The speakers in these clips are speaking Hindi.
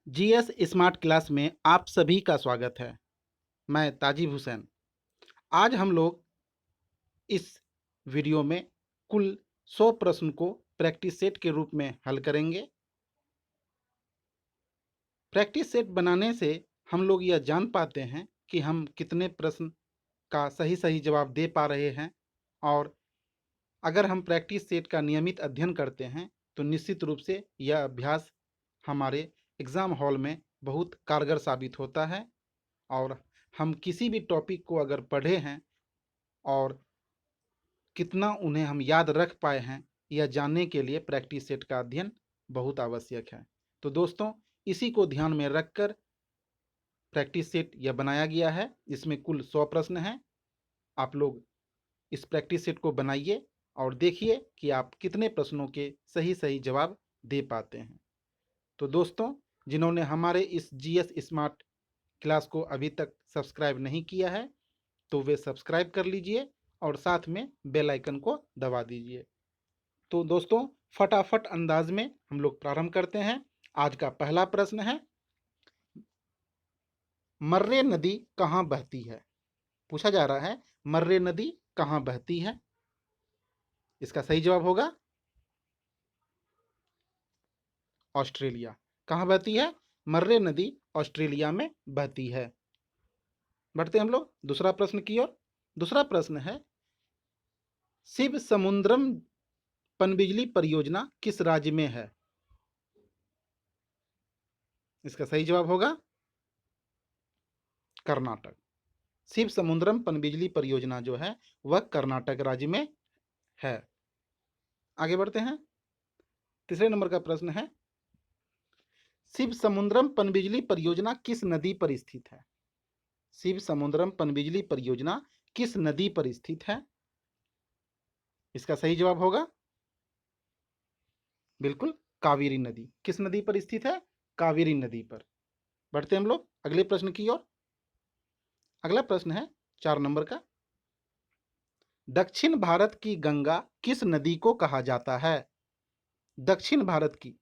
जीएस स्मार्ट क्लास में आप सभी का स्वागत है। मैं ताजिब हुसैन। आज हम लोग इस वीडियो में कुल 100 प्रश्न को प्रैक्टिस सेट के रूप में हल करेंगे। प्रैक्टिस सेट बनाने से हम लोग यह जान पाते हैं कि हम कितने प्रश्न का सही सही जवाब दे पा रहे हैं, और अगर हम प्रैक्टिस सेट का नियमित अध्ययन करते हैं तो निश्चित रूप से यह अभ्यास हमारे एग्ज़ाम हॉल में बहुत कारगर साबित होता है। और हम किसी भी टॉपिक को अगर पढ़े हैं और कितना उन्हें हम याद रख पाए हैं, यह जानने के लिए प्रैक्टिस सेट का अध्ययन बहुत आवश्यक है। तो दोस्तों, इसी को ध्यान में रखकर प्रैक्टिस सेट यह बनाया गया है। इसमें कुल 100 प्रश्न हैं। आप लोग इस प्रैक्टिस सेट को बनाइए और देखिए कि आप कितने प्रश्नों के सही सही जवाब दे पाते हैं। तो दोस्तों, जिन्होंने हमारे इस जीएस स्मार्ट क्लास को अभी तक सब्सक्राइब नहीं किया है तो वे सब्सक्राइब कर लीजिए और साथ में बेल आइकन को दबा दीजिए। तो दोस्तों, फटाफट अंदाज में हम लोग प्रारंभ करते हैं। आज का पहला प्रश्न है, मर्रे नदी कहाँ बहती है? पूछा जा रहा है, मर्रे नदी कहाँ बहती है? इसका सही जवाब होगा ऑस्ट्रेलिया। कहाँ बहती है? मर्रे नदी ऑस्ट्रेलिया में बहती है। बढ़ते हम लोग दूसरा प्रश्न की ओर। दूसरा प्रश्न है, शिव समुद्रम पनबिजली परियोजना किस राज्य में है? इसका सही जवाब होगा कर्नाटक। शिव समुद्रम पनबिजली परियोजना जो है वह कर्नाटक राज्य में है। आगे बढ़ते हैं। तीसरे नंबर का प्रश्न है, शिव समुद्रम पनबिजली परियोजना किस नदी पर स्थित है? शिव समुद्रम पनबिजली परियोजना किस नदी पर स्थित है? इसका सही जवाब होगा बिल्कुल कावेरी नदी। किस नदी पर स्थित है? कावेरी नदी पर। बढ़ते हम लोग अगले प्रश्न की ओर। अगला प्रश्न है 4 नंबर का, दक्षिण भारत की गंगा किस नदी को कहा जाता है? दक्षिण भारत की,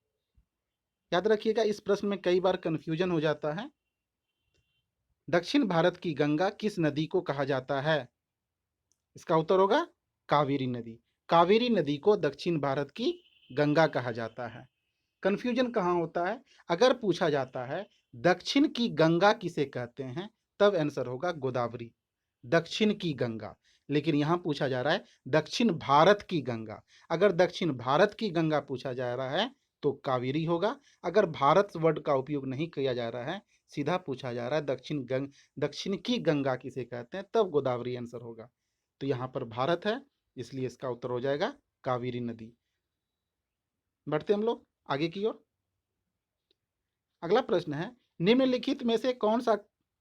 याद रखिएगा इस प्रश्न में कई बार कंफ्यूजन हो जाता है। दक्षिण भारत की गंगा किस नदी को कहा जाता है? इसका उत्तर होगा कावेरी नदी। कावेरी नदी को दक्षिण भारत की गंगा कहा जाता है। कंफ्यूजन कहाँ होता है? अगर पूछा जाता है दक्षिण की गंगा किसे कहते हैं, तब आंसर होगा गोदावरी, दक्षिण की गंगा। लेकिन यहाँ पूछा जा रहा है दक्षिण भारत की गंगा। अगर दक्षिण भारत की गंगा पूछा जा रहा है तो कावेरी होगा। अगर भारत वर्ड का उपयोग नहीं किया जा रहा है, सीधा पूछा जा रहा है दक्षिण की गंगा किसे कहते हैं, तब गोदावरी आंसर होगा। तो यहाँ पर भारत है, इसलिए इसका उत्तर हो जाएगा कावेरी नदी। बढ़ते हम लोग आगे की ओर। अगला प्रश्न है, निम्नलिखित में से कौन सा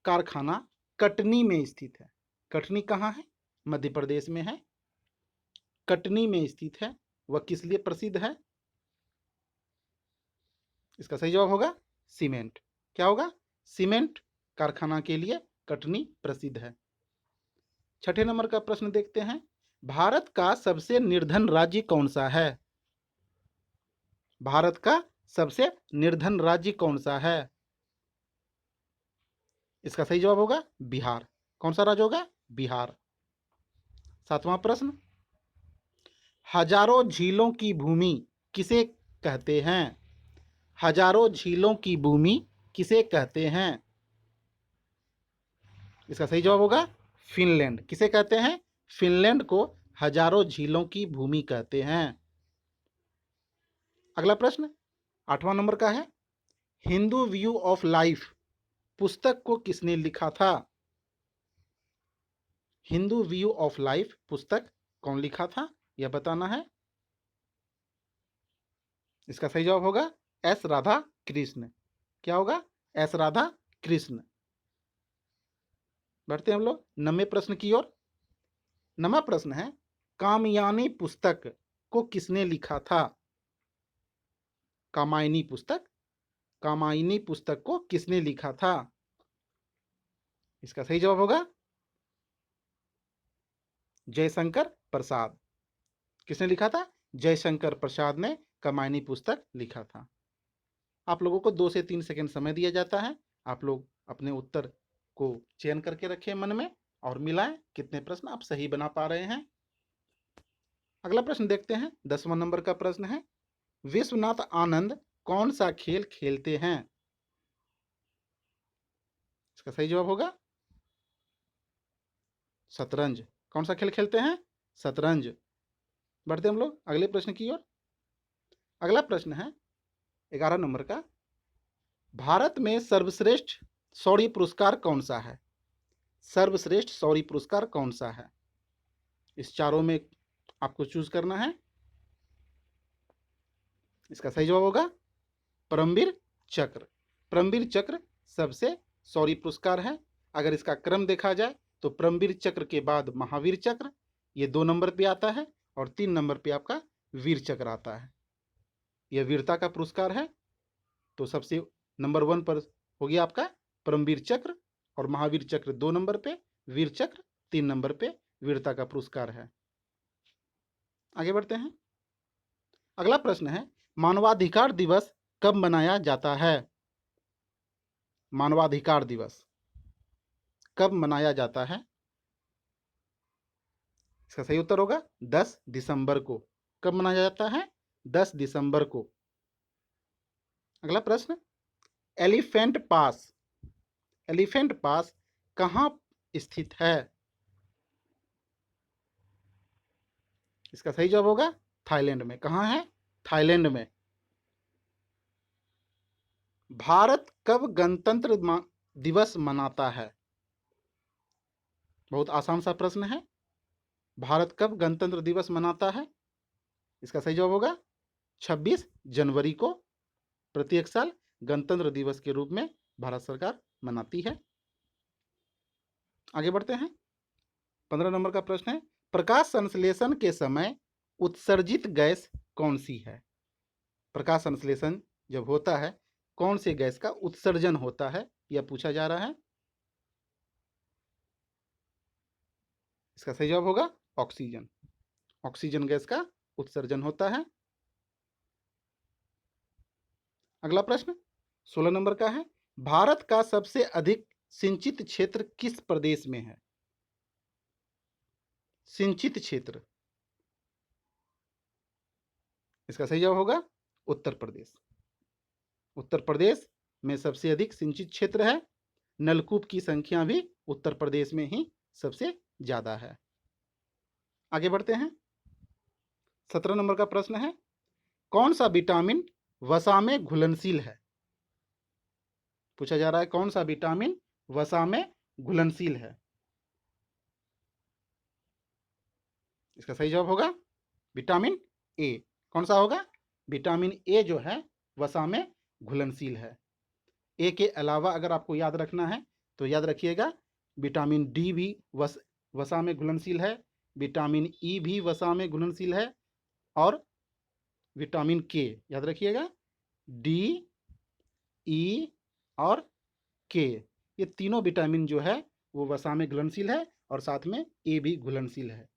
कारखाना कटनी में स्थित है? कटनी कहाँ है? मध्य प्रदेश में है। कटनी में स्थित है। वह किस लिए प्रसिद्ध है? इसका सही जवाब होगा सीमेंट। क्या होगा? सीमेंट कारखाना के लिए कटनी प्रसिद्ध है। छठे नंबर का प्रश्न देखते हैं, भारत का सबसे निर्धन राज्य कौन सा है? भारत का सबसे निर्धन राज्य कौन सा है? इसका सही जवाब होगा बिहार। कौन सा राज्य होगा? बिहार। सातवां प्रश्न, हजारों झीलों की भूमि किसे कहते हैं? हजारों झीलों की भूमि किसे कहते हैं? इसका सही जवाब होगा फिनलैंड। किसे कहते हैं? फिनलैंड को हजारों झीलों की भूमि कहते हैं। अगला प्रश्न 8वां नंबर का है, हिंदू व्यू ऑफ लाइफ पुस्तक को किसने लिखा था? हिंदू व्यू ऑफ लाइफ पुस्तक कौन लिखा था, यह बताना है। इसका सही जवाब होगा एस राधा कृष्ण। क्या होगा? एस राधा कृष्ण। बढ़ते हम लोग 9वें प्रश्न की ओर। 9वां प्रश्न है, कामयानी पुस्तक को किसने लिखा था? कामायनी पुस्तक, कामायनी पुस्तक को किसने लिखा था? इसका सही जवाब होगा जयशंकर प्रसाद। किसने लिखा था? जयशंकर प्रसाद ने कामायनी पुस्तक लिखा था। आप लोगों को 2 से 3 सेकंड समय दिया जाता है। आप लोग अपने उत्तर को चयन करके रखें मन में और मिलाएं कितने प्रश्न आप सही बना पा रहे हैं। अगला प्रश्न देखते हैं। 10वां नंबर का प्रश्न है, विश्वनाथ आनंद कौन सा खेल खेलते हैं? इसका सही जवाब होगा शतरंज। कौन सा खेल खेलते हैं? शतरंज। बढ़ते हम लोग अगले प्रश्न की ओर। अगला प्रश्न है 11 नंबर का, भारत में सर्वश्रेष्ठ शौर्य पुरस्कार कौन सा है? सर्वश्रेष्ठ शौर्य पुरस्कार कौन सा है? इस चारों में आपको चूज करना है। इसका सही जवाब होगा परमवीर चक्र। परमवीर चक्र सबसे शौर्य पुरस्कार है। अगर इसका क्रम देखा जाए तो परमवीर चक्र के बाद महावीर चक्र, ये 2 नंबर पे आता है, और 3 नंबर पे आपका वीर चक्र आता है। यह वीरता का पुरस्कार है। तो सबसे नंबर 1 पर हो गया आपका परमवीर चक्र, और महावीर चक्र 2 नंबर पे, वीर चक्र 3 नंबर पे वीरता का पुरस्कार है। आगे बढ़ते हैं। अगला प्रश्न है, मानवाधिकार दिवस कब मनाया जाता है? मानवाधिकार दिवस कब मनाया जाता है? इसका सही उत्तर होगा 10 दिसंबर को। कब मनाया जाता है? 10 दिसंबर को। अगला प्रश्न, एलिफेंट पास, एलिफेंट पास कहाँ स्थित है? इसका सही जवाब होगा थाईलैंड में। कहाँ है? थाईलैंड में। भारत कब गणतंत्र दिवस मनाता है? बहुत आसान सा प्रश्न है। भारत कब गणतंत्र दिवस मनाता है? इसका सही जवाब होगा 26 जनवरी को। प्रत्येक साल गणतंत्र दिवस के रूप में भारत सरकार मनाती है। आगे बढ़ते हैं। 15 नंबर का प्रश्न है, प्रकाश संश्लेषण के समय उत्सर्जित गैस कौन सी है? प्रकाश संश्लेषण जब होता है कौन से गैस का उत्सर्जन होता है, यह पूछा जा रहा है। इसका सही जवाब होगा ऑक्सीजन। ऑक्सीजन गैस का उत्सर्जन होता है। अगला प्रश्न 16 नंबर का है, भारत का सबसे अधिक सिंचित क्षेत्र किस प्रदेश में है? सिंचित क्षेत्र, इसका सही जवाब होगा उत्तर प्रदेश। उत्तर प्रदेश में सबसे अधिक सिंचित क्षेत्र है। नलकूप की संख्या भी उत्तर प्रदेश में ही सबसे ज्यादा है। आगे बढ़ते हैं। 17 नंबर का प्रश्न है, कौन सा विटामिन वसा में घुलनशील है? पूछा जा रहा है कौन सा विटामिन वसा में घुलनशील है? इसका सही जवाब होगा विटामिन ए। कौन सा होगा? विटामिन ए जो है वसा में घुलनशील है। ए के अलावा अगर आपको याद रखना है तो याद रखिएगा विटामिन डी भी वसा में घुलनशील है, विटामिन ई भी वसा में घुलनशील है, और विटामिन के याद रखिएगा, डी, ई और के, ये तीनों विटामिन जो है वो वसा में घुलनशील है, और साथ में ए भी घुलनशील है।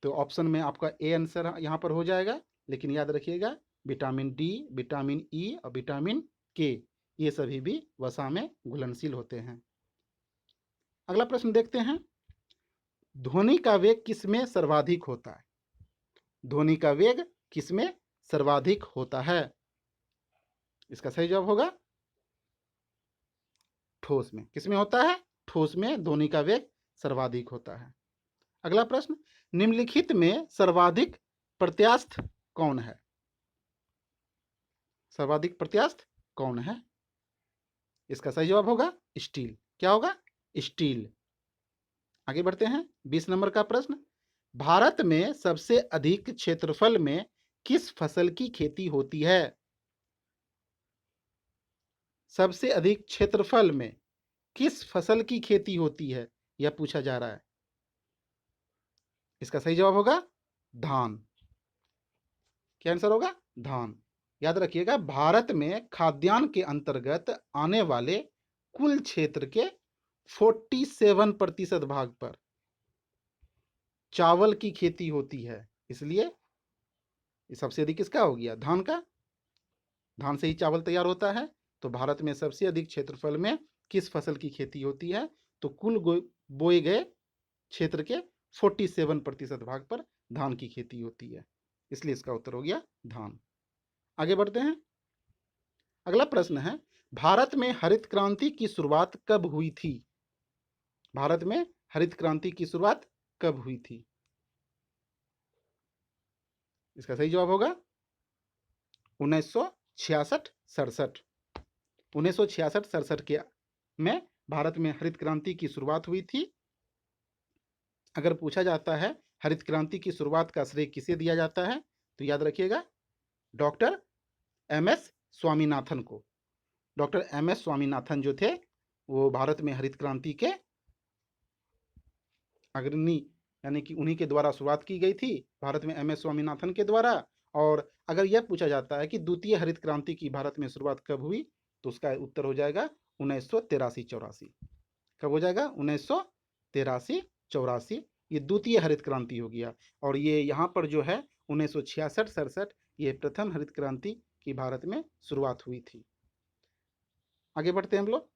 तो ऑप्शन में आपका ए आंसर यहाँ पर हो जाएगा। लेकिन याद रखिएगा विटामिन डी, विटामिन ई और विटामिन के, ये सभी भी वसा में घुलनशील होते हैं। अगला प्रश्न देखते हैं, ध्वनि का वेग किसमें सर्वाधिक होता है? ध्वनि का वेग किसमें सर्वाधिक होता है? इसका सही जवाब होगा ठोस में। किसमें होता है? ठोस में ध्वनि का वेग सर्वाधिक होता है। अगला प्रश्न, निम्नलिखित में सर्वाधिक प्रत्यास्थ कौन है? सर्वाधिक प्रत्यास्थ कौन है? इसका सही जवाब होगा स्टील। क्या होगा? स्टील। आगे बढ़ते हैं। 20 नंबर का प्रश्न, भारत में सबसे अधिक क्षेत्रफल में किस फसल की खेती होती है? सबसे अधिक क्षेत्रफल में किस फसल की खेती होती है, यह पूछा जा रहा है। इसका सही जवाब होगा धान। क्या आंसर होगा? धान। याद रखिएगा भारत में खाद्यान्न के अंतर्गत आने वाले कुल क्षेत्र के 47% भाग पर चावल की खेती होती है, इसलिए सबसे अधिक किसका हो गया? धान का। धान से ही चावल तैयार होता है। तो भारत में सबसे अधिक क्षेत्रफल में किस फसल की खेती होती है? तो कुल बोए गए क्षेत्र के 47% भाग पर धान की खेती होती है, इसलिए इसका उत्तर हो गया धान। आगे बढ़ते हैं। अगला प्रश्न है, भारत में हरित क्रांति की शुरुआत कब हुई थी? भारत में हरित क्रांति की शुरुआत कब हुई थी? इसका सही जवाब होगा 1966-67। 1966-67 के में भारत में हरित क्रांति की शुरुआत हुई थी। अगर पूछा जाता है हरित क्रांति की शुरुआत का श्रेय किसे दिया जाता है, तो याद रखिएगा डॉक्टर एम.एस. स्वामीनाथन को। Doctor MS. स्वामीनाथन जो थे वो भारत में हरित क्रांति के अग्रणी, यानी कि उन्हीं के द्वारा शुरुआत की गई थी, भारत में एम.एस. स्वामीनाथन के द्वारा। और अगर यह पूछा जाता है कि द्वितीय हरित क्रांति की भारत में शुरुआत कब हुई, तो उसका उत्तर हो जाएगा 1983-84। कब हो जाएगा? 1983-84, ये द्वितीय हरित क्रांति हो गया। और ये यहाँ पर जो है 1966-67 ये प्रथम हरित क्रांति की भारत में शुरुआत हुई थी। आगे बढ़ते हैं हम लोग।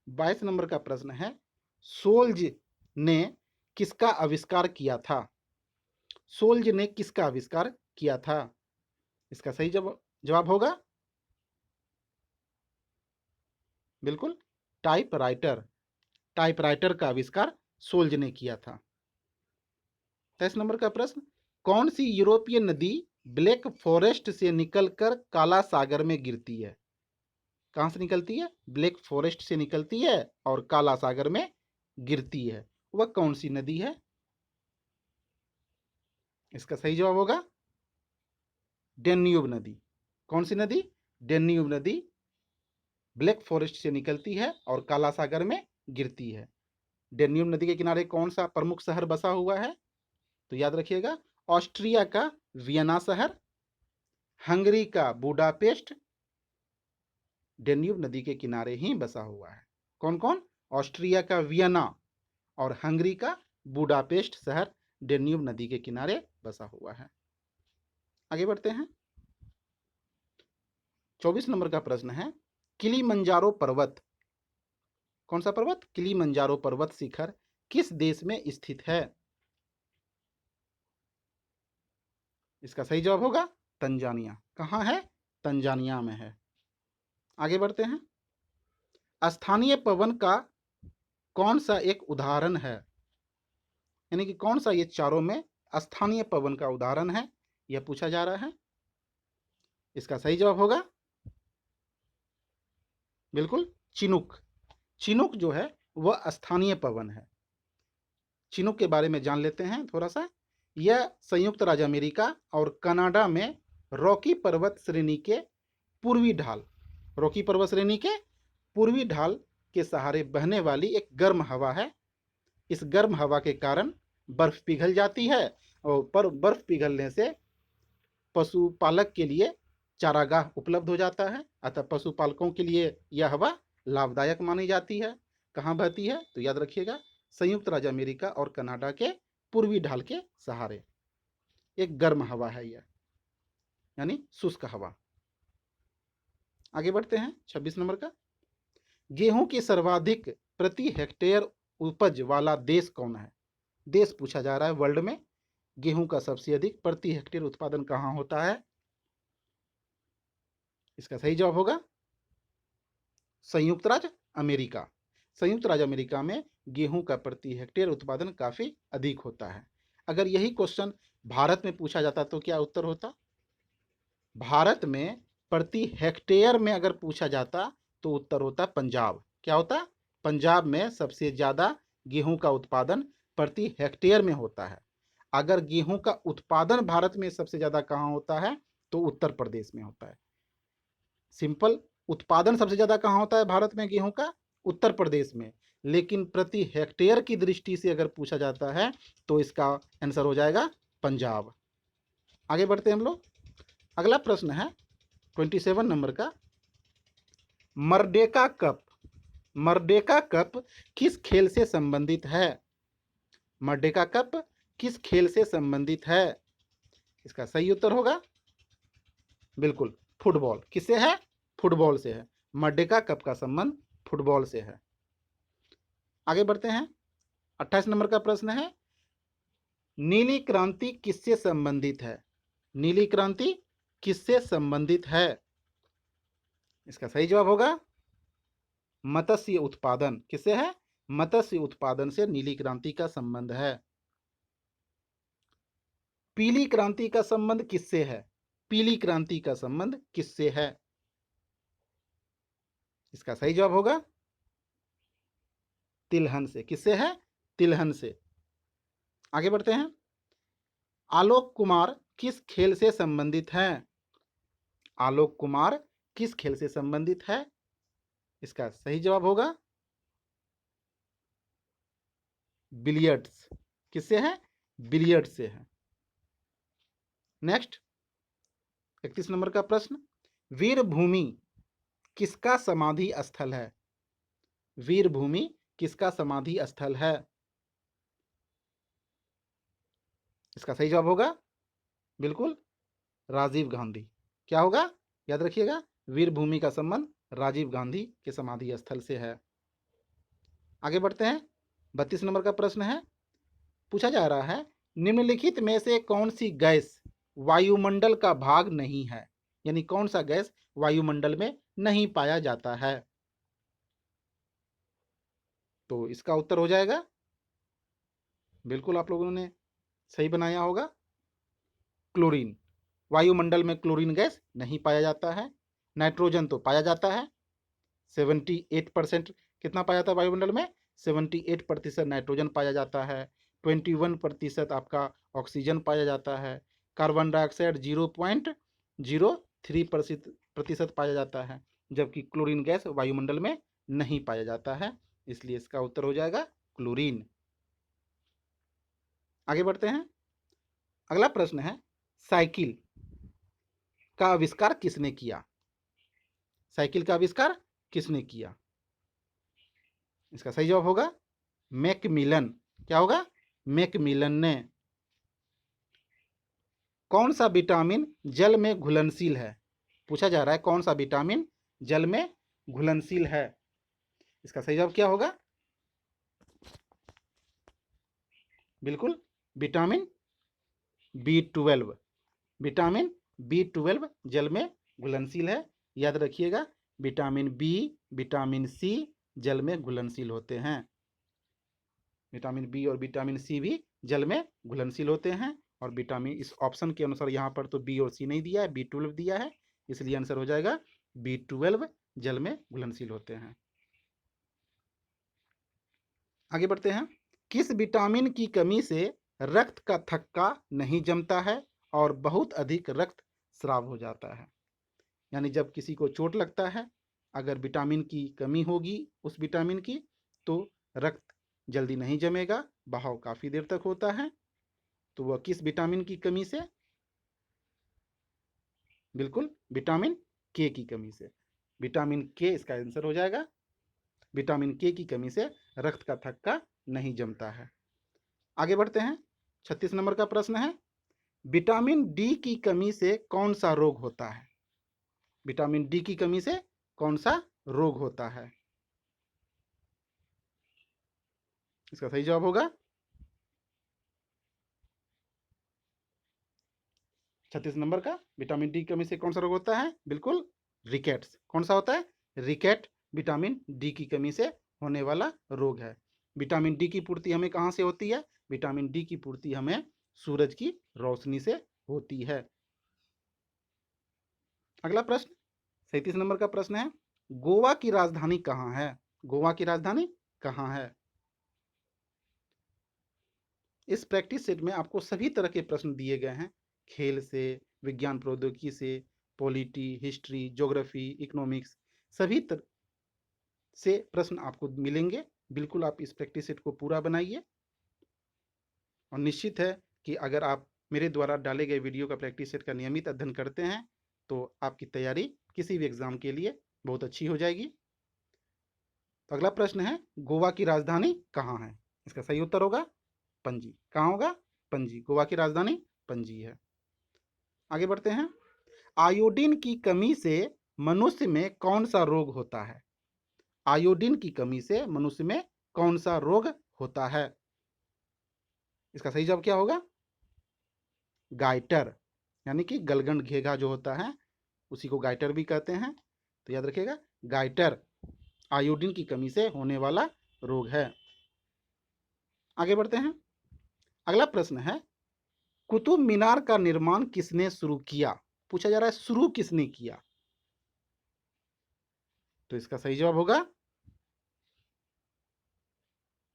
22 नंबर का प्रश्न है, सोल्ज ने किसका आविष्कार किया था? सोल्ज ने किसका आविष्कार किया था? इसका सही जवाब होगा बिल्कुल टाइपराइटर। टाइपराइटर का आविष्कार सोल्ज ने किया था। 23 नंबर का प्रश्न, कौन सी यूरोपीय नदी ब्लैक फॉरेस्ट से निकलकर काला सागर में गिरती है? कहां से निकलती है? ब्लैक फॉरेस्ट से निकलती है और काला सागर में गिरती है। वह कौन सी नदी है? इसका सही जवाब होगा डेन्यूब नदी। कौन सी नदी? डेन्यूब नदी ब्लैक फॉरेस्ट से निकलती है और काला सागर में गिरती है। डेन्यूब नदी के किनारे कौन सा प्रमुख शहर बसा हुआ है? तो याद रखिएगा ऑस्ट्रिया का वियना शहर, हंगरी का बुडापेस्ट डेन्यूब नदी के किनारे ही बसा हुआ है। कौन कौन? ऑस्ट्रिया का वियना और हंगरी का बुडापेस्ट शहर डेन्यूब नदी के किनारे बसा हुआ है। आगे बढ़ते हैं। 24 नंबर का प्रश्न है, किलिमंजारो पर्वत, कौन सा पर्वत? किलिमंजारो पर्वत शिखर किस देश में स्थित है? इसका सही जवाब होगा तंजानिया। कहाँ है? तंजानिया में है। आगे बढ़ते हैं। स्थानीय पवन का कौन सा एक उदाहरण है? यानी कि कौन सा ये चारों में स्थानीय पवन का उदाहरण है, यह पूछा जा रहा है। इसका सही जवाब होगा बिल्कुल चिनूक। चिनूक जो है वह स्थानीय पवन है। चिनूक के बारे में जान लेते हैं थोड़ा सा। यह संयुक्त राज्य अमेरिका और कनाडा में रॉकी पर्वत श्रेणी के पूर्वी ढाल, रॉकी पर्वत श्रेणी के पूर्वी ढाल के सहारे बहने वाली एक गर्म हवा है। इस गर्म हवा के कारण बर्फ पिघल जाती है और पर बर्फ पिघलने से पशुपालक के लिए चारागाह उपलब्ध हो जाता है। अतः पशुपालकों के लिए यह हवा लाभदायक मानी जाती है। कहाँ बहती है? तो याद रखिएगा संयुक्त राज्य अमेरिका और कनाडा के पूर्वी ढाल के सहारे एक गर्म हवा है यह, यानी शुष्क हवा। आगे बढ़ते हैं। 26 नंबर का, गेहूं की सर्वाधिक प्रति हेक्टेयर उपज वाला देश कौन है? देश पूछा जा रहा है। वर्ल्ड में गेहूं का सबसे अधिक प्रति हेक्टेयर उत्पादन कहां होता है? इसका सही जवाब होगा संयुक्त राज्य अमेरिका। संयुक्त राज्य अमेरिका में गेहूं का प्रति हेक्टेयर उत्पादन काफी अधिक होता है। अगर यही क्वेश्चन भारत में पूछा जाता तो क्या उत्तर होता? भारत में प्रति हेक्टेयर में अगर पूछा जाता तो उत्तर होता पंजाब। क्या होता? पंजाब में सबसे ज्यादा गेहूं का उत्पादन प्रति हेक्टेयर में होता है। अगर गेहूं का उत्पादन भारत में सबसे ज्यादा कहां होता है तो उत्तर प्रदेश में होता है। सिंपल, उत्पादन सबसे ज्यादा कहां होता है भारत में गेहूं का? उत्तर प्रदेश में। लेकिन प्रति हेक्टेयर की दृष्टि से अगर पूछा जाता है तो इसका आंसर हो जाएगा पंजाब। आगे बढ़ते हैं हम लोग। अगला प्रश्न है 27 नंबर का, मर्डेका कप, मर्डेका कप किस खेल से संबंधित है? मर्डेका कप किस खेल से संबंधित है? इसका सही उत्तर होगा बिल्कुल फुटबॉल। किससे है? फुटबॉल से है। मर्डेका कप का संबंध फुटबॉल से है। आगे बढ़ते हैं। 28 नंबर का प्रश्न है, नीली क्रांति किससे संबंधित है? नीली क्रांति किससे संबंधित है? इसका सही जवाब होगा मत्स्य उत्पादन। किससे है? मत्स्य उत्पादन से नीली क्रांति का संबंध है। पीली क्रांति का संबंध किससे है? पीली क्रांति का संबंध किससे है? इसका सही जवाब होगा तिलहन से। किससे है? तिलहन से। आगे बढ़ते हैं। आलोक कुमार किस खेल से संबंधित हैं? आलोक कुमार किस खेल से संबंधित है? इसका सही जवाब होगा बिलियर्ड्स। किससे है? बिलियर्ड्स से है। नेक्स्ट 31 नंबर का प्रश्न, वीरभूमि किसका समाधि स्थल है? वीरभूमि किसका समाधि स्थल है? इसका सही जवाब होगा बिल्कुल राजीव गांधी। क्या होगा? याद रखिएगा, वीरभूमि का संबंध राजीव गांधी के समाधि स्थल से है। आगे बढ़ते हैं। 32 नंबर का प्रश्न है, पूछा जा रहा है, निम्नलिखित में से कौन सी गैस वायुमंडल का भाग नहीं है? यानी कौन सा गैस वायुमंडल में नहीं पाया जाता है? तो इसका उत्तर हो जाएगा, बिल्कुल आप लोगों ने सही बनाया होगा, क्लोरीन। वायुमंडल में क्लोरीन गैस नहीं पाया जाता है। नाइट्रोजन तो पाया जाता है, 78% कितना पाया जाता है वायुमंडल में? 78% नाइट्रोजन पाया जाता है, 21% आपका ऑक्सीजन पाया जाता है, कार्बन डाइऑक्साइड 0.03% पाया जाता है, जबकि क्लोरीन गैस वायुमंडल में नहीं पाया जाता है। इसलिए इसका उत्तर हो जाएगा क्लोरीन। आगे बढ़ते हैं। अगला प्रश्न है, साइकिल का आविष्कार किसने किया? साइकिल का आविष्कार किसने किया? इसका सही जवाब होगा मैकमिलन। क्या होगा? मैकमिलन ने। कौन सा विटामिन जल में घुलनशील है? पूछा जा रहा है कौन सा विटामिन जल में घुलनशील है? इसका सही जवाब क्या होगा? बिल्कुल विटामिन B12। विटामिन B12 जल में घुलनशील है। याद रखिएगा, विटामिन बी, विटामिन सी जल में घुलनशील होते हैं। विटामिन बी और विटामिन सी भी जल में घुलनशील होते हैं। और विटामिन इस ऑप्शन के अनुसार यहाँ पर तो बी और सी नहीं दिया है, B12 दिया है, इसलिए आंसर हो जाएगा B12 जल में घुलनशील होते हैं। आगे बढ़ते हैं। किस विटामिन की कमी से रक्त का थक्का नहीं जमता है और बहुत अधिक रक्त स्राव हो जाता है? यानी जब किसी को चोट लगता है, अगर विटामिन की कमी होगी उस विटामिन की, तो रक्त जल्दी नहीं जमेगा, बहाव काफ़ी देर तक होता है। तो वह किस विटामिन की कमी से? बिल्कुल विटामिन के की कमी से। विटामिन के इसका आंसर हो जाएगा। विटामिन के की कमी से रक्त का थक्का नहीं जमता है। आगे बढ़ते हैं। 36 नंबर का प्रश्न है, विटामिन डी की कमी से कौन सा रोग होता है? विटामिन डी की कमी से कौन सा रोग होता है? इसका सही जवाब होगा 36 नंबर का, विटामिन डी की कमी से कौन सा रोग होता है? बिल्कुल रिकेट्स। कौन सा होता है? रिकेट विटामिन डी की कमी से होने वाला रोग है। विटामिन डी की पूर्ति हमें कहाँ से होती है? विटामिन डी की पूर्ति हमें सूरज की रोशनी से होती है। अगला प्रश्न 37 नंबर का प्रश्न है, गोवा की राजधानी कहाँ है? गोवा की राजधानी कहाँ है? इस प्रैक्टिस सेट में आपको सभी तरह के प्रश्न दिए गए हैं, खेल से, विज्ञान प्रौद्योगिकी से, पॉलिटी, हिस्ट्री, ज्योग्राफी, इकोनॉमिक्स, सभी तरह से प्रश्न आपको मिलेंगे। बिल्कुल आप इस प्रैक्टिस सेट को पूरा बनाइए और निश्चित है कि अगर आप मेरे द्वारा डाले गए वीडियो का प्रैक्टिस सेट का नियमित अध्ययन करते हैं तो आपकी तैयारी किसी भी एग्जाम के लिए बहुत अच्छी हो जाएगी। तो अगला प्रश्न है, गोवा की राजधानी कहाँ है? इसका सही उत्तर होगा पणजी। कहाँ होगा? पणजी। गोवा की राजधानी पणजी है। आगे बढ़ते हैं। आयोडीन की कमी से मनुष्य में कौन सा रोग होता है? आयोडीन की कमी से मनुष्य में कौन सा रोग होता है? इसका सही जवाब क्या होगा? गाइटर, यानी कि गलगंड घेघा जो होता है उसी को गाइटर भी कहते हैं। तो याद रखिएगा, गाइटर आयोडीन की कमी से होने वाला रोग है। आगे बढ़ते हैं। अगला प्रश्न है, कुतुब मीनार का निर्माण किसने शुरू किया? पूछा जा रहा है शुरू किसने किया? तो इसका सही जवाब होगा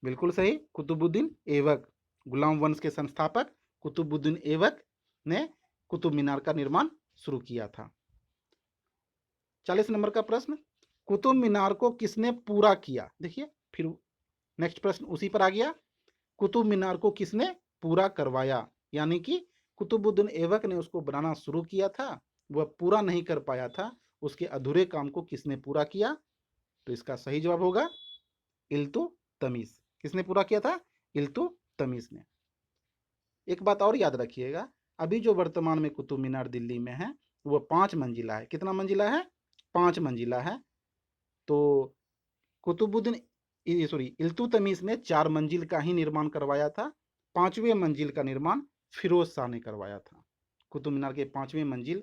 बिल्कुल सही, कुतुबुद्दीन ऐबक। गुलाम वंश के संस्थापक कुतुबुद्दीन ऐबक ने कुतुब मीनार का निर्माण शुरू किया था। 40 नंबर का प्रश्न, कुतुब मीनार को किसने पूरा किया? देखिए फिर नेक्स्ट प्रश्न उसी पर आ गया, कुतुब मीनार को किसने पूरा करवाया? यानी कि कुतुबुद्दीन ऐबक ने उसको बनाना शुरू किया था, वह पूरा नहीं कर पाया था, उसके अधूरे काम को किसने पूरा किया? तो इसका सही जवाब होगा इल्तुतमिश। किसने पूरा किया था? इल्तुतमिश ने। एक बात और याद रखिएगा, अभी जो वर्तमान में कुतुब मीनार दिल्ली में है वह 5 मंजिला है। कितना मंजिला है? 5 मंजिला है। तो कुतुबुद्दीन सॉरी इल्तुतमिश ने 4 मंजिल का ही निर्माण करवाया था। 5वें मंजिल का निर्माण फिरोज शाह ने करवाया था। कुतुब मीनार के 5वें मंजिल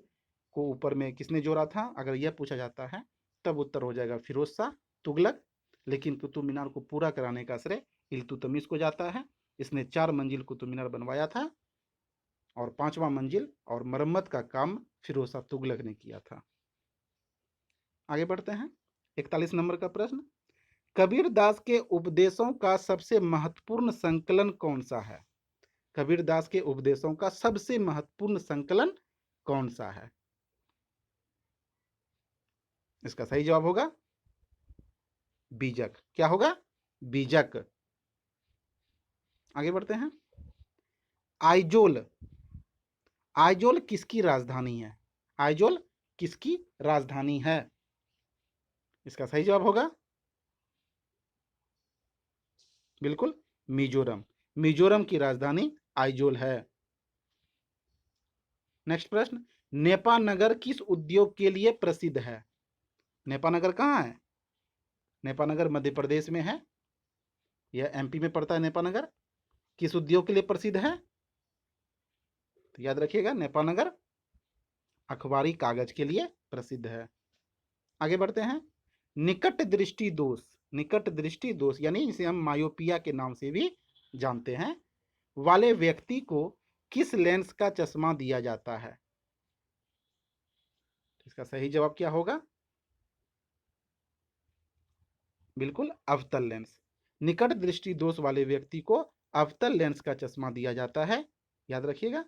को ऊपर में किसने जोड़ा था? अगर यह पूछा जाता है तब उत्तर हो जाएगा फिरोज शाह तुगलक। लेकिन कुतुब मीनार को पूरा कराने का श्रेय इल्तुतमिश को जाता है। इसने 4 मंजिल कुतुब मीनार बनवाया था और 5वां मंजिल और मरम्मत का काम फिरोज शाह तुगलक ने किया था। आगे बढ़ते हैं। 41 नंबर का प्रश्न, कबीरदास के उपदेशों का सबसे महत्वपूर्ण संकलन कौन सा है? कबीरदास के उपदेशों का सबसे महत्वपूर्ण संकलन कौन सा है? इसका सही जवाब होगा बीजक। क्या होगा? बीजक। आगे बढ़ते हैं। आइजोल, आइजोल किसकी राजधानी है? आइजोल किसकी राजधानी है? इसका सही जवाब होगा बिल्कुल मिजोरम। मिजोरम की राजधानी आइजोल है। नेक्स्ट प्रश्न, नेपानगर किस उद्योग के लिए प्रसिद्ध है? नेपानगर कहाँ है? नेपानगर मध्य प्रदेश में है, यह एमपी में पड़ता है नेपानगर। किस उद्योग के लिए प्रसिद्ध है? तो याद रखिएगा, नेपानगर अखबारी कागज के लिए प्रसिद्ध है। आगे बढ़ते हैं। निकट दृष्टि दोष, निकट दृष्टि दोष यानी इसे हम मायोपिया के नाम से भी जानते हैं, वाले व्यक्ति को किस लेंस का चश्मा दिया जाता है? इसका सही जवाब क्या होगा? बिल्कुल अवतल लेंस। निकट दृष्टि दोष वाले व्यक्ति को अवतल लेंस का चश्मा दिया जाता है। याद रखिएगा,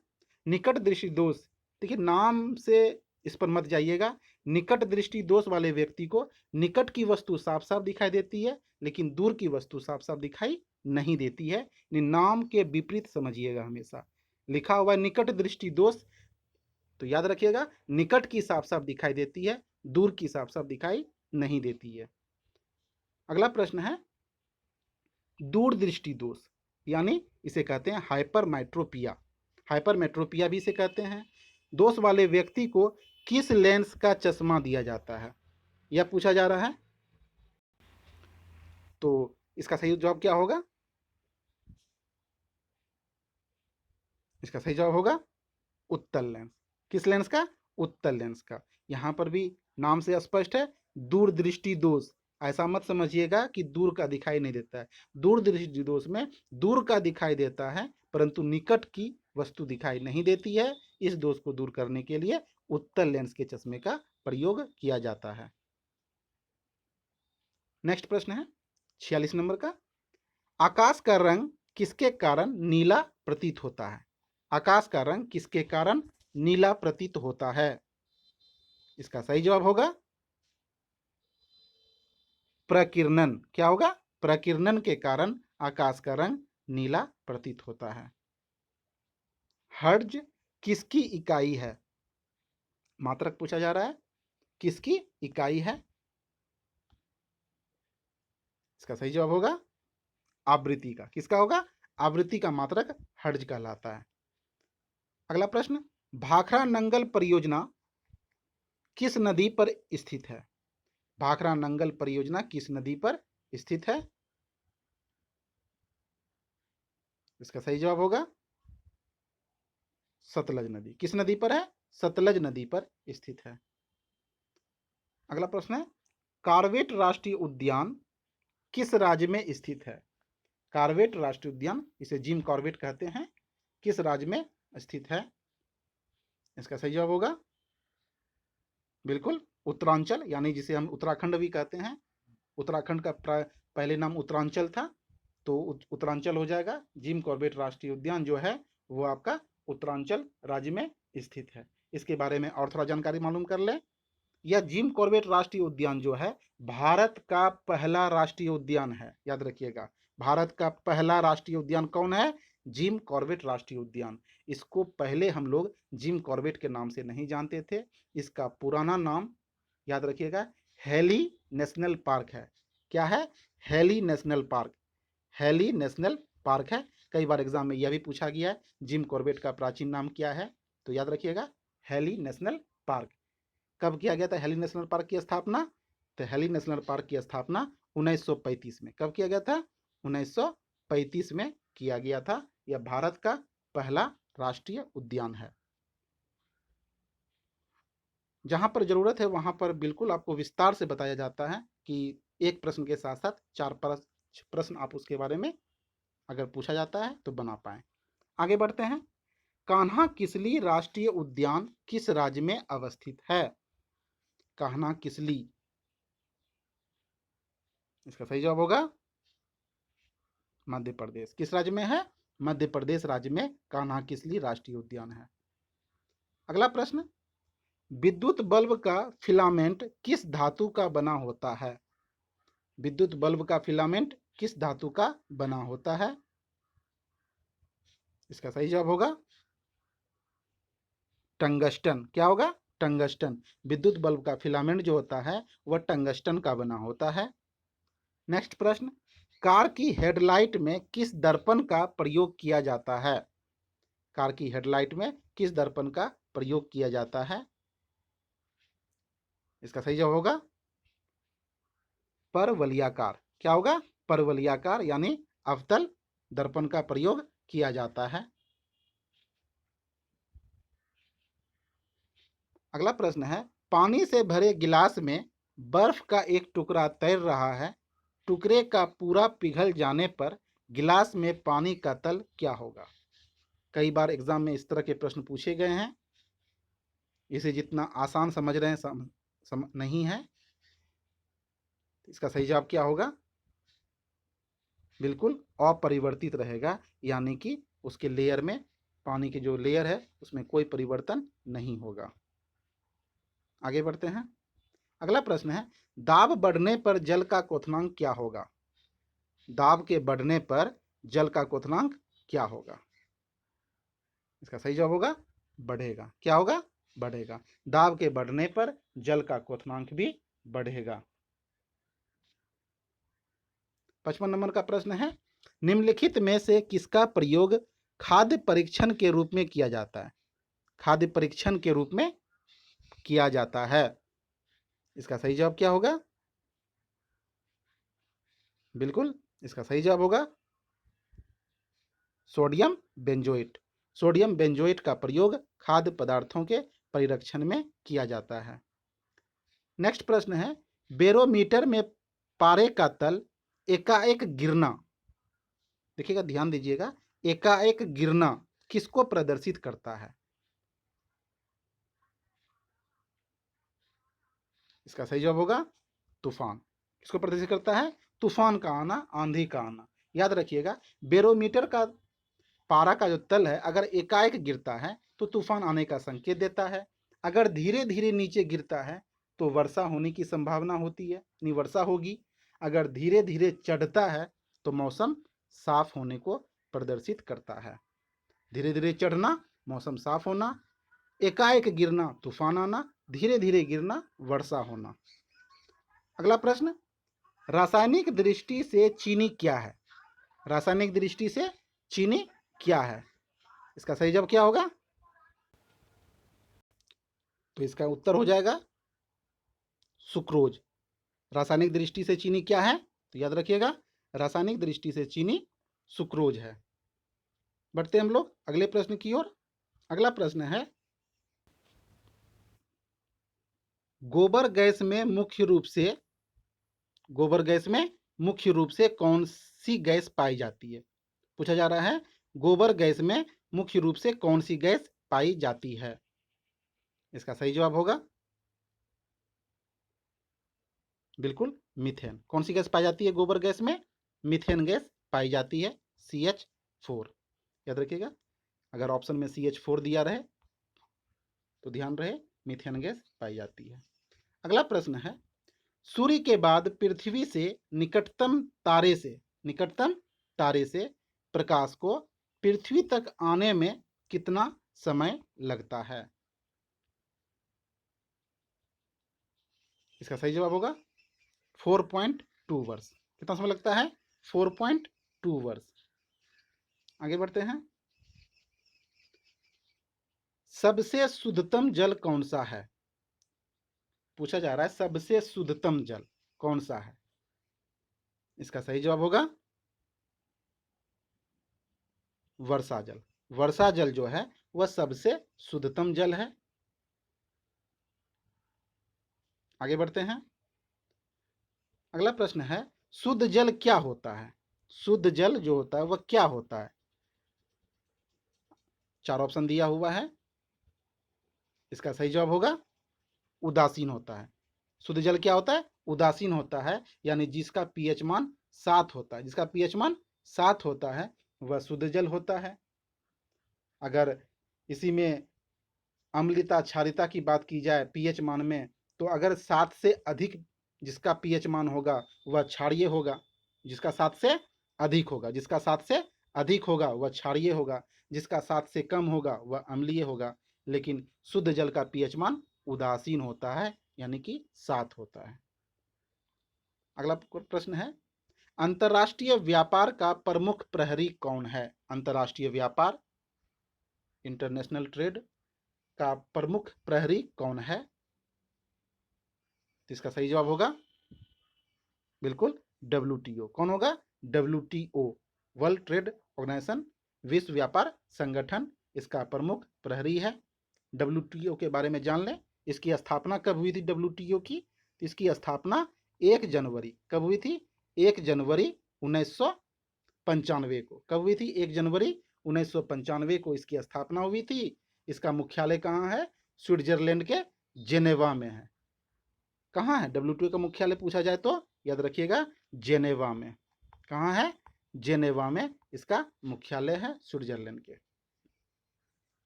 निकट दृष्टि दोष, देखिए नाम से इस पर मत जाइएगा। निकट दृष्टि दोष वाले व्यक्ति को निकट की वस्तु साफ साफ दिखाई देती है लेकिन दूर की वस्तु साफ साफ दिखाई नहीं देती है। नाम के विपरीत समझिएगा हमेशा। लिखा हुआ है निकट दृष्टि दोष, तो याद रखिएगा निकट की साफ साफ दिखाई देती है, दूर की साफ साफ दिखाई नहीं देती है। अगला प्रश्न है, दूरदृष्टि दोष यानी इसे कहते हैं हाइपरमेट्रोपिया। हाइपरमेट्रोपिया भी इसे कहते हैं। दोष वाले व्यक्ति को किस लेंस का चश्मा दिया जाता है, यह पूछा जा रहा है। तो इसका सही जवाब क्या होगा? इसका सही जवाब होगा उत्तल लेंस। किस लेंस का? उत्तल लेंस का। यहां पर भी नाम से स्पष्ट है, दूरदृष्टि दोष। ऐसा मत समझिएगा कि दूर का दिखाई नहीं देता है। दूरदृष्टि दोष में दूर का दिखाई देता है परंतु निकट की वस्तु दिखाई नहीं देती है। इस दोष को दूर करने के लिए उत्तल लेंस के चश्मे का प्रयोग किया जाता है। नेक्स्ट प्रश्न है 46 नंबर का, आकाश का रंग किसके कारण नीला प्रतीत होता है? आकाश का रंग किसके कारण नीला प्रतीत होता है? इसका सही जवाब होगा प्रकीर्णन। क्या होगा? प्रकीर्णन के कारण आकाश का रंग नीला प्रतीत होता है। हर्ट्ज किसकी इकाई है? मात्रक पूछा जा रहा है, किसकी इकाई है? इसका सही जवाब होगा आवृत्ति का। किसका होगा? आवृत्ति का मात्रक हर्ट्ज कहलाता है। अगला प्रश्न, भाखड़ा नंगल परियोजना किस नदी पर स्थित है? भाखड़ा नंगल परियोजना किस नदी पर स्थित है? इसका सही जवाब होगा सतलज नदी। किस नदी पर है? सतलज नदी पर स्थित है। अगला प्रश्न है, कॉर्बेट राष्ट्रीय उद्यान किस राज्य में स्थित है? कॉर्बेट राष्ट्रीय उद्यान, इसे जिम कॉर्बेट कहते हैं, किस राज्य में स्थित है? इसका सही जवाब होगा बिल्कुल उत्तरांचल, यानी जिसे हम उत्तराखंड भी कहते हैं। उत्तराखंड का पहले नाम उत्तरांचल था, तो उत्तरांचल हो जाएगा। जिम कॉर्बेट राष्ट्रीय उद्यान जो है वो आपका उत्तरांचल राज्य में स्थित है। इसके बारे में और थोड़ा जानकारी मालूम कर लें। यह जिम कॉर्बेट राष्ट्रीय उद्यान जो है भारत का पहला राष्ट्रीय उद्यान है। याद रखिएगा, भारत का पहला राष्ट्रीय उद्यान कौन है? जिम कॉर्बेट राष्ट्रीय उद्यान। इसको पहले हम लोग जिम कॉर्बेट के नाम से नहीं जानते थे। इसका पुराना नाम याद रखिएगा हेली नेशनल पार्क है। क्या है? Heli national park. Heli national park है। कई बार एग्जाम में यह भी पूछा गया है जिम कॉर्बेट का प्राचीन नाम क्या है, तो याद रखिएगा हेली नेशनल पार्क। कब किया गया था हेली नेशनल पार्क की स्थापना? तो हेली नेशनल पार्क की स्थापना 1935 में। कब किया गया था? 1935 में किया गया था। यह भारत का पहला राष्ट्रीय उद्यान है। जहां पर जरूरत है वहां पर बिल्कुल आपको विस्तार से बताया जाता है कि एक प्रश्न के साथ साथ 4 प्रश्न आप उसके बारे में अगर पूछा जाता है तो बना पाए। आगे बढ़ते हैं। कान्हा किसली राष्ट्रीय उद्यान किस राज्य में अवस्थित है? कान्हा किसली, इसका सही जवाब होगा मध्य प्रदेश। किस राज्य में है? मध्य प्रदेश राज्य में कान्हा किसली राष्ट्रीय उद्यान है। अगला प्रश्न, विद्युत बल्ब का फिलामेंट किस धातु का बना होता है? विद्युत बल्ब का फिलामेंट किस धातु का बना होता है? इसका सही जवाब होगा टंगस्टन। क्या होगा? टंगस्टन। विद्युत बल्ब का फिलामेंट जो होता है वह टंगस्टन का बना होता है। नेक्स्ट प्रश्न, कार की हेडलाइट में किस दर्पण का प्रयोग किया जाता है? कार की हेडलाइट में किस दर्पण का प्रयोग किया जाता है? इसका सही जवाब होगा परवलयाकार। क्या होगा? परवलयाकार, यानी अवतल दर्पण का प्रयोग किया जाता है। अगला प्रश्न है, पानी से भरे गिलास में बर्फ का एक टुकड़ा तैर रहा है। टुकड़े का पूरा पिघल जाने पर गिलास में पानी का तल क्या होगा? कई बार एग्जाम में इस तरह के प्रश्न पूछे गए हैं। इसे जितना आसान समझ रहे हैं नहीं है। इसका सही जवाब क्या होगा? बिल्कुल अपरिवर्तित रहेगा, यानी कि उसके लेयर में, पानी की जो लेयर है उसमें कोई परिवर्तन नहीं होगा। आगे बढ़ते हैं। अगला प्रश्न है, दाब बढ़ने पर जल का क्वथनांक क्या होगा? दाब के बढ़ने पर जल का क्वथनांक क्या होगा? इसका सही जवाब होगा बढ़ेगा। क्या होगा? बढ़ेगा। दाब के बढ़ने पर जल का क्वथनांक भी बढ़ेगा। 55 नंबर का प्रश्न है, निम्नलिखित में से किसका प्रयोग खाद्य परीक्षण के रूप में किया जाता है? खाद्य परीक्षण के रूप में किया जाता है। इसका सही जवाब क्या होगा? बिल्कुल इसका सही जवाब होगा सोडियम बेंजोएट। सोडियम बेंजोएट का प्रयोग खाद्य पदार्थों के परिरक्षण में किया जाता है। नेक्स्ट प्रश्न है, बैरोमीटर में पारे का तल एकाएक गिरना, देखिएगा ध्यान दीजिएगा, एकाएक गिरना किसको प्रदर्शित करता है? इसका सही जवाब होगा तूफान। किसको प्रदर्शित करता है? तूफान का आना, आंधी का आना। याद रखिएगा, बैरोमीटर का पारा का जो तल है अगर एकाएक गिरता है तो तूफान आने का संकेत देता है। अगर धीरे धीरे नीचे गिरता है तो वर्षा होने की संभावना होती है, यानी वर्षा होगी। अगर धीरे धीरे चढ़ता है तो मौसम साफ होने को प्रदर्शित करता है। धीरे धीरे चढ़ना मौसम साफ होना, एकाएक गिरना तूफान आना, धीरे धीरे गिरना वर्षा होना। अगला प्रश्न, रासायनिक दृष्टि से चीनी क्या है? रासायनिक दृष्टि से चीनी क्या है? इसका सही जवाब क्या होगा? तो इसका उत्तर हो जाएगा सुक्रोज। रासायनिक दृष्टि से चीनी क्या है? तो याद रखिएगा, रासायनिक दृष्टि से चीनी सुक्रोज है। बढ़ते हम लोग अगले प्रश्न की ओर। अगला प्रश्न है, गोबर गैस में मुख्य रूप से कौन सी गैस पाई जाती है? पूछा जा रहा है, गोबर गैस में मुख्य रूप से कौन सी गैस पाई जाती है? इसका सही जवाब होगा बिल्कुल मीथेन। कौन सी गैस पाई जाती है गोबर गैस में? मीथेन गैस पाई जाती है, CH4। याद रखिएगा, अगर ऑप्शन में CH4 दिया रहे तो ध्यान रहे मीथेन गैस पाई जाती है। अगला प्रश्न है, सूर्य के बाद पृथ्वी से निकटतम तारे से प्रकाश को पृथ्वी तक आने में कितना समय लगता है? इसका सही जवाब होगा 4.2 वर्ष। कितना समय लगता है? 4.2 वर्ष। आगे बढ़ते हैं, सबसे शुद्धतम जल कौन सा है? पूछा जा रहा है सबसे शुद्धतम जल कौन सा है? इसका सही जवाब होगा वर्षा जल। वर्षा जल जो है वह सबसे शुद्धतम जल है। आगे बढ़ते हैं, अगला प्रश्न है, शुद्ध जल क्या होता है? शुद्ध जल जो होता है वह क्या होता है? 4 ऑप्शन दिया हुआ है। इसका सही जवाब होगा उदासीन होता है। शुद्ध जल क्या होता है? उदासीन होता है, यानी जिसका पीएच मान 7 होता है। जिसका पीएच मान 7 होता है वह शुद्ध जल होता है। अगर इसी में अम्लता क्षारीयता की बात की जाए पीएच मान में, तो अगर 7 से अधिक जिसका पीएच मान होगा वह क्षारीय होगा। जिसका 7 से अधिक होगा, जिसका 7 से अधिक होगा वह क्षारीय होगा, जिसका 7 से कम होगा वह अम्लीय होगा। लेकिन शुद्ध जल का पीएच मान उदासीन होता है, यानी कि 7 होता है। अगला प्रश्न है, अंतर्राष्ट्रीय व्यापार का प्रमुख प्रहरी कौन है? अंतर्राष्ट्रीय व्यापार, इंटरनेशनल ट्रेड का प्रमुख प्रहरी कौन है? तो इसका सही जवाब होगा बिल्कुल WTO। कौन होगा? WTO, वर्ल्ड ट्रेड ऑर्गेनाइजेशन, विश्व व्यापार संगठन, इसका प्रमुख प्रहरी है। WTO के बारे में जान लें। इसकी स्थापना कब हुई थी WTO की? तो इसकी स्थापना 1 जनवरी कब हुई थी? 1 जनवरी 1995 को। कब हुई थी? 1 जनवरी 1995 को इसकी स्थापना हुई थी। इसका मुख्यालय कहाँ है? स्विट्जरलैंड के जेनेवा में है। कहाँ है WTO का मुख्यालय पूछा जाए तो याद रखिएगा जेनेवा में। कहाँ है? जेनेवा में इसका मुख्यालय है, स्विट्जरलैंड के।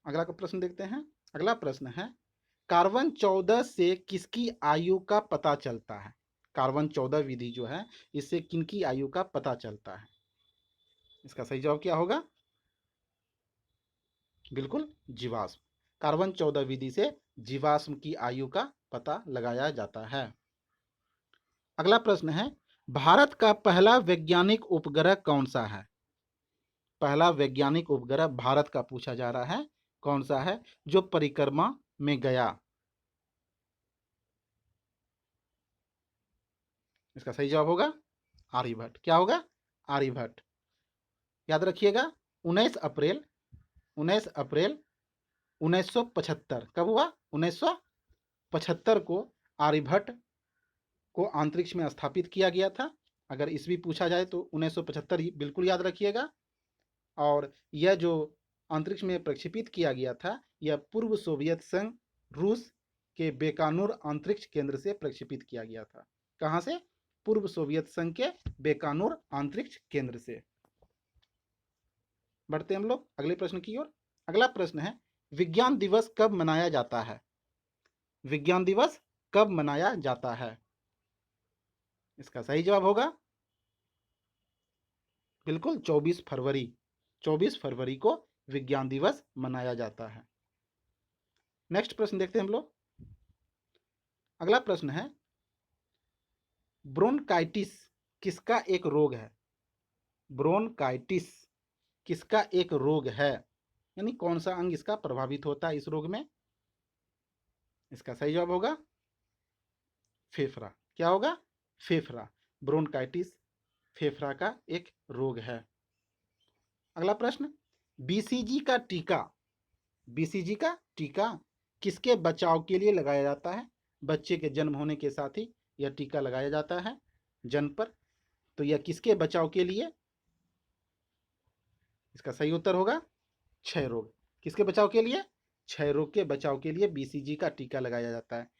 अगला का प्रश्न देखते हैं। अगला प्रश्न है, कार्बन 14 से किसकी आयु का पता चलता है? कार्बन 14 विधि जो है इससे किनकी आयु का पता चलता है? इसका सही जवाब क्या होगा? बिल्कुल जीवाश्म। कार्बन 14 विधि से जीवाश्म की आयु का पता लगाया जाता है। अगला प्रश्न है, भारत का पहला वैज्ञानिक उपग्रह कौन सा है? पहला वैज्ञानिक उपग्रह भारत का पूछा जा रहा है, कौन सा है जो परिक्रमा में गया? इसका सही जवाब होगा आर्यभट्ट। क्या होगा? आर्यभट्ट। याद रखिएगा 19 अप्रैल 1975 कब हुआ? 1975 को आर्यभट्ट को अंतरिक्ष में स्थापित किया गया था। अगर ईस्वी पूछा जाए तो 1975 बिल्कुल याद रखिएगा। और यह जो अंतरिक्ष में प्रक्षेपित किया गया था यह पूर्व सोवियत संघ रूस के बेकानूर अंतरिक्ष केंद्र से प्रक्षेपित किया गया था। कहाँ से? पूर्व सोवियत संघ के बेकानूर अंतरिक्ष केंद्र से। बढ़ते हम लोग अगले प्रश्न की ओर। अगला प्रश्न है, विज्ञान दिवस कब मनाया जाता है? विज्ञान दिवस कब मनाया जाता है? इसका सही जवाब होगा बिल्कुल 24 फरवरी। 24 फरवरी को विज्ञान दिवस मनाया जाता है। नेक्स्ट प्रश्न देखते हैं हम लोग। अगला प्रश्न है, ब्रोनकाइटिस किसका एक रोग है? ब्रोनकाइटिस किसका एक रोग है, यानी कौन सा अंग इसका प्रभावित होता है इस रोग में? इसका सही जवाब होगा फेफड़ा। क्या होगा? फेफड़ा। ब्रोंकाइटिस फेफड़ा का एक रोग है। अगला प्रश्न, बीसीजी का टीका, बीसीजी का टीका किसके बचाव के लिए लगाया जाता है? बच्चे के जन्म होने के साथ ही यह टीका लगाया जाता है जन्म पर। तो यह किसके बचाव के लिए? इसका सही उत्तर होगा क्षय रोग। किसके बचाव के लिए? क्षय रोग के बचाव के लिए बीसीजी का टीका लगाया जाता है।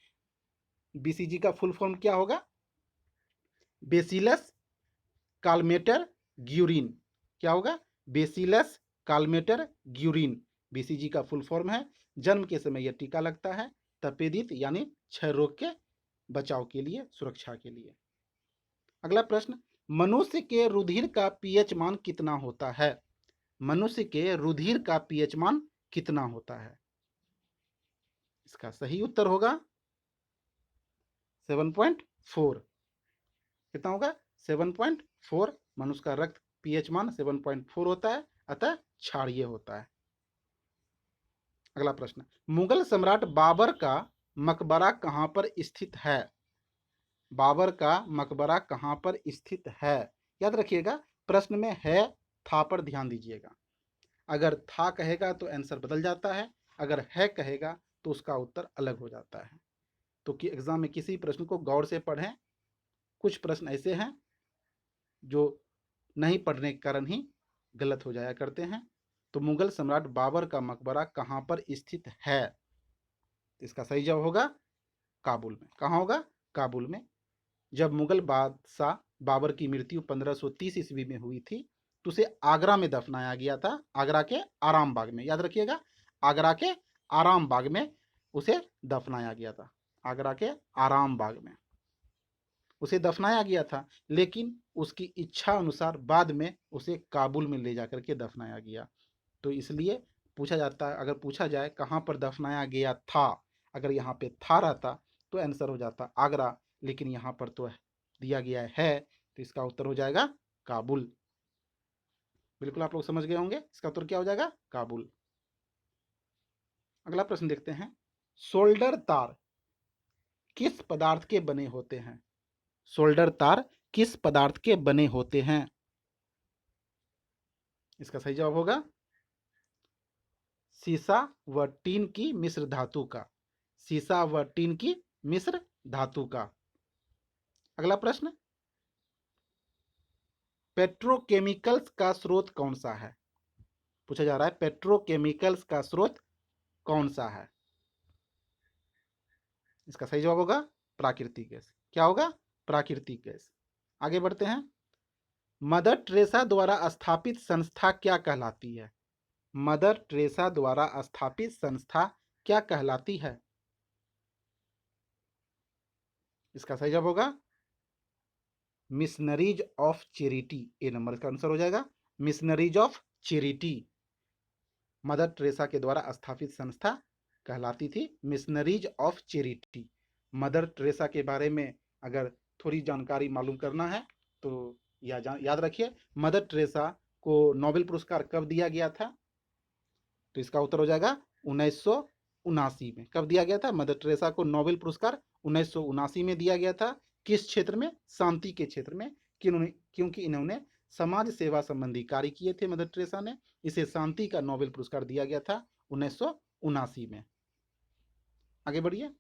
बीसीजी का फुल फॉर्म क्या होगा? Bacillus Calmette Guerin. क्या होगा? बेसिलस कालमेटर ग्यूरिन बीसीजी का फुल फॉर्म है। जन्म के समय यह टीका लगता है तपेदिक यानी क्षय रोग के बचाव के लिए, सुरक्षा के लिए। अगला प्रश्न, मनुष्य के रुधिर का पीएच मान कितना होता है? मनुष्य के रुधिर का पीएच मान कितना होता है? इसका सही उत्तर होगा 7.4। कितना होगा? 7.4। मनुष्य का रक्त पीएच मान 7.4 होता है, अतः क्षारीय होता है। अगला प्रश्न, मुगल सम्राट बाबर का मकबरा कहां पर स्थित है? बाबर का मकबरा कहां पर स्थित है? याद रखिएगा, प्रश्न में है था पर ध्यान दीजिएगा। अगर था कहेगा तो आंसर बदल जाता है, अगर है कहेगा तो उसका उत्तर अलग हो जाता है। तो कि एग्जाम में किसी प्रश्न को गौर से पढ़ें। कुछ प्रश्न ऐसे हैं जो नहीं पढ़ने के कारण ही गलत हो जाया करते हैं। तो मुगल सम्राट बाबर का मकबरा कहां पर स्थित है? इसका सही जवाब होगा काबुल में। कहां होगा? काबुल में। जब मुगल बादशाह बाबर की मृत्यु 1530 ईस्वी में हुई थी तो उसे आगरा में दफनाया गया था, आगरा के आराम बाग में। याद रखिएगा, आगरा के आराम बाग में उसे दफनाया गया था। आगरा के आराम बाग में उसे दफनाया गया था, लेकिन उसकी इच्छा अनुसार बाद में उसे काबुल में ले जाकर के दफनाया गया। तो इसलिए पूछा जाता है, अगर पूछा जाए कहाँ पर दफनाया गया था, अगर यहाँ पे था रहता तो आंसर हो जाता आगरा, लेकिन यहाँ पर तो दिया गया है, तो इसका उत्तर हो जाएगा काबुल। बिल्कुल आप लोग समझ गए होंगे, इसका उत्तर क्या हो जाएगा? काबुल। अगला प्रश्न देखते हैं, सोल्डर तार किस पदार्थ के बने होते हैं? सोल्डर तार किस पदार्थ के बने होते हैं? इसका सही जवाब होगा सीसा व टीन की मिश्र धातु का। सीसा व टीन की मिश्र धातु का। अगला प्रश्न, पेट्रोकेमिकल्स का स्रोत कौन सा है? पूछा जा रहा है पेट्रोकेमिकल्स का स्रोत कौन सा है? इसका सही जवाब होगा प्राकृतिक गैस। क्या होगा? प्राकृतिक गैस। आगे बढ़ते हैं, मदर टेरेसा द्वारा स्थापित संस्था क्या कहलाती है? मदर टेरेसा द्वारा स्थापित संस्था क्या कहलाती है? इसका सही जवाब होगा missionaries of charity. A number का आंसर हो जाएगा missionaries of charity. Mother Teresa के द्वारा स्थापित संस्था कहलाती थी missionaries of charity. Mother Teresa के बारे में अगर थोड़ी जानकारी मालूम करना है तो याद रखिए, मदर टेरेसा को नोबेल पुरस्कार कब दिया गया था? तो इसका उत्तर हो जाएगा 1979 में। कब दिया गया था मदर टेरेसा को नोबेल पुरस्कार? 1979 में दिया गया था। किस क्षेत्र में? शांति के क्षेत्र में। क्योंकि इन्होंने समाज सेवा संबंधी कार्य किए थे मदर टेरेसा ने, इसे शांति का नोबेल पुरस्कार दिया गया था 1979 में। आगे बढ़िए,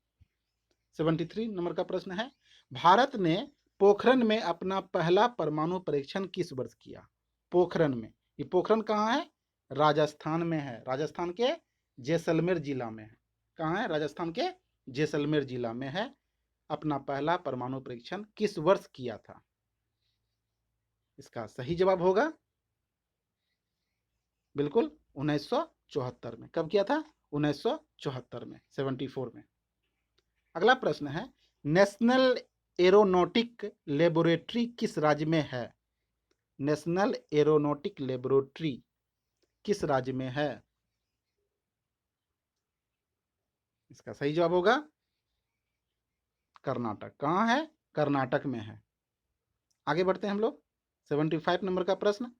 73 नंबर का प्रश्न है, भारत ने पोखरण में अपना पहला परमाणु परीक्षण किस वर्ष किया? पोखरण में, ये पोखरण कहाँ है? राजस्थान में है। राजस्थान के जैसलमेर जिला में है। कहाँ है? राजस्थान के जैसलमेर जिला में है। अपना पहला परमाणु परीक्षण किस वर्ष किया था? इसका सही जवाब होगा बिल्कुल 1974 में। कब किया था? 1974 में, 74 में। अगला प्रश्न है, नेशनल एरोनॉटिक लेबोरेटरी किस राज्य में है? नेशनल एरोनॉटिक लेबोरेटरी किस राज्य में है? इसका सही जवाब होगा कर्नाटक। कहाँ है? कर्नाटक में है। आगे बढ़ते हैं हम लोग, 75 नंबर का प्रश्न।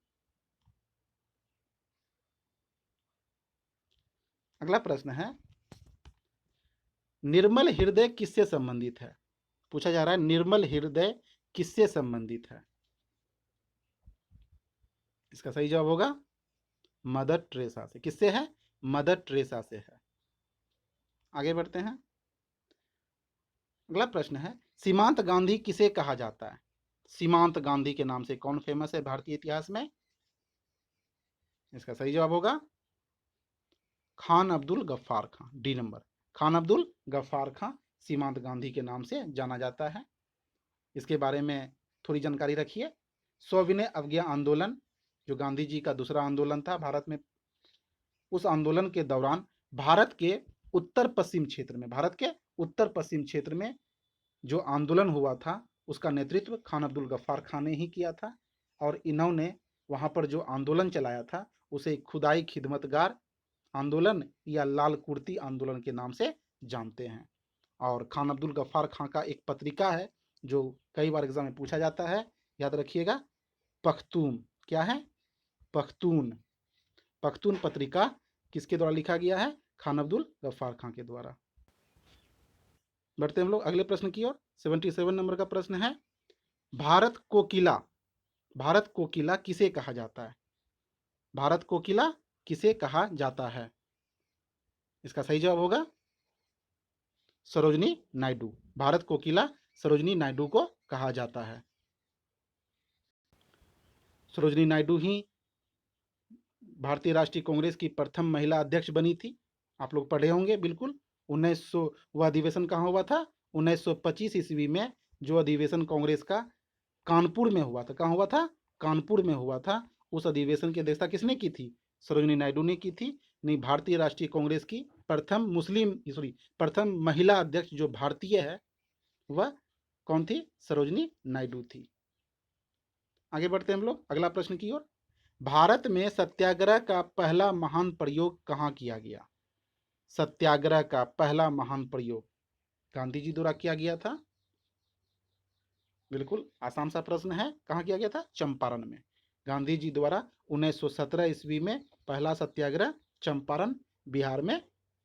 अगला प्रश्न है, निर्मल हृदय किससे संबंधित है? पूछा जा रहा है निर्मल हृदय किससे संबंधित है? इसका सही जवाब होगा मदर टेरेसा से। किससे है? मदर टेरेसा से है। आगे बढ़ते हैं। अगला प्रश्न है सीमांत गांधी किसे कहा जाता है? सीमांत गांधी के नाम से कौन फेमस है भारतीय इतिहास में? इसका सही जवाब होगा खान अब्दुल गफ्फार खां। डी नंबर, खान अब्दुल गफ्फार खां सीमांत गांधी के नाम से जाना जाता है। इसके बारे में थोड़ी जानकारी रखिए। सविनय अवज्ञा आंदोलन जो गांधी जी का दूसरा आंदोलन था भारत में, उस आंदोलन के दौरान भारत के उत्तर पश्चिम क्षेत्र में, भारत के उत्तर पश्चिम क्षेत्र में जो आंदोलन हुआ था उसका नेतृत्व खान अब्दुल गफ्फार खां ने ही किया था। और इन्होंने वहाँ पर जो आंदोलन चलाया था उसे खुदाई खिदमतगार आंदोलन या लाल कुर्ती आंदोलन के नाम से जानते हैं। और खान अब्दुल गफ्फार खां का एक पत्रिका है जो कई बार एग्जाम में पूछा जाता है, याद रखिएगा, पख्तून। क्या है? पख्तून। पख्तून पत्रिका किसके द्वारा लिखा गया है? खान अब्दुल गफ्फार खां के द्वारा। बढ़ते हम लोग अगले प्रश्न की ओर। 77 नंबर का प्रश्न है भारत कोकिला, भारत कोकिला किसे कहा जाता है? भारत कोकिला किसे कहा जाता है? इसका सही जवाब होगा सरोजनी नायडू। भारत कोकिला सरोजनी नायडू को कहा जाता है। सरोजनी नायडू ही भारतीय राष्ट्रीय कांग्रेस की प्रथम महिला अध्यक्ष बनी थी। आप लोग पढ़े होंगे बिल्कुल। 1900 वह अधिवेशन कहाँ हुआ था? 1925 ईस्वी में जो अधिवेशन कांग्रेस का कानपुर में हुआ था। कहाँ हुआ था? कानपुर में हुआ था। उस अधिवेशन की अध्यक्षता किसने की थी? सरोजनी नायडू ने की थी। नहीं, भारतीय राष्ट्रीय कांग्रेस की प्रथम महिला अध्यक्ष जो भारतीय है वह कौन थी? सरोजनी नायडू थी। आगे बढ़ते हैं हम लोग अगला प्रश्न की ओर। भारत में सत्याग्रह का पहला महान प्रयोग कहाँ किया गया? सत्याग्रह का पहला महान प्रयोग गांधी जी द्वारा किया गया था। बिल्कुल आसान सा प्रश्न है। कहाँ किया गया था? चंपारण में। गांधी जी द्वारा 1917 ईस्वी में पहला सत्याग्रह चंपारण बिहार में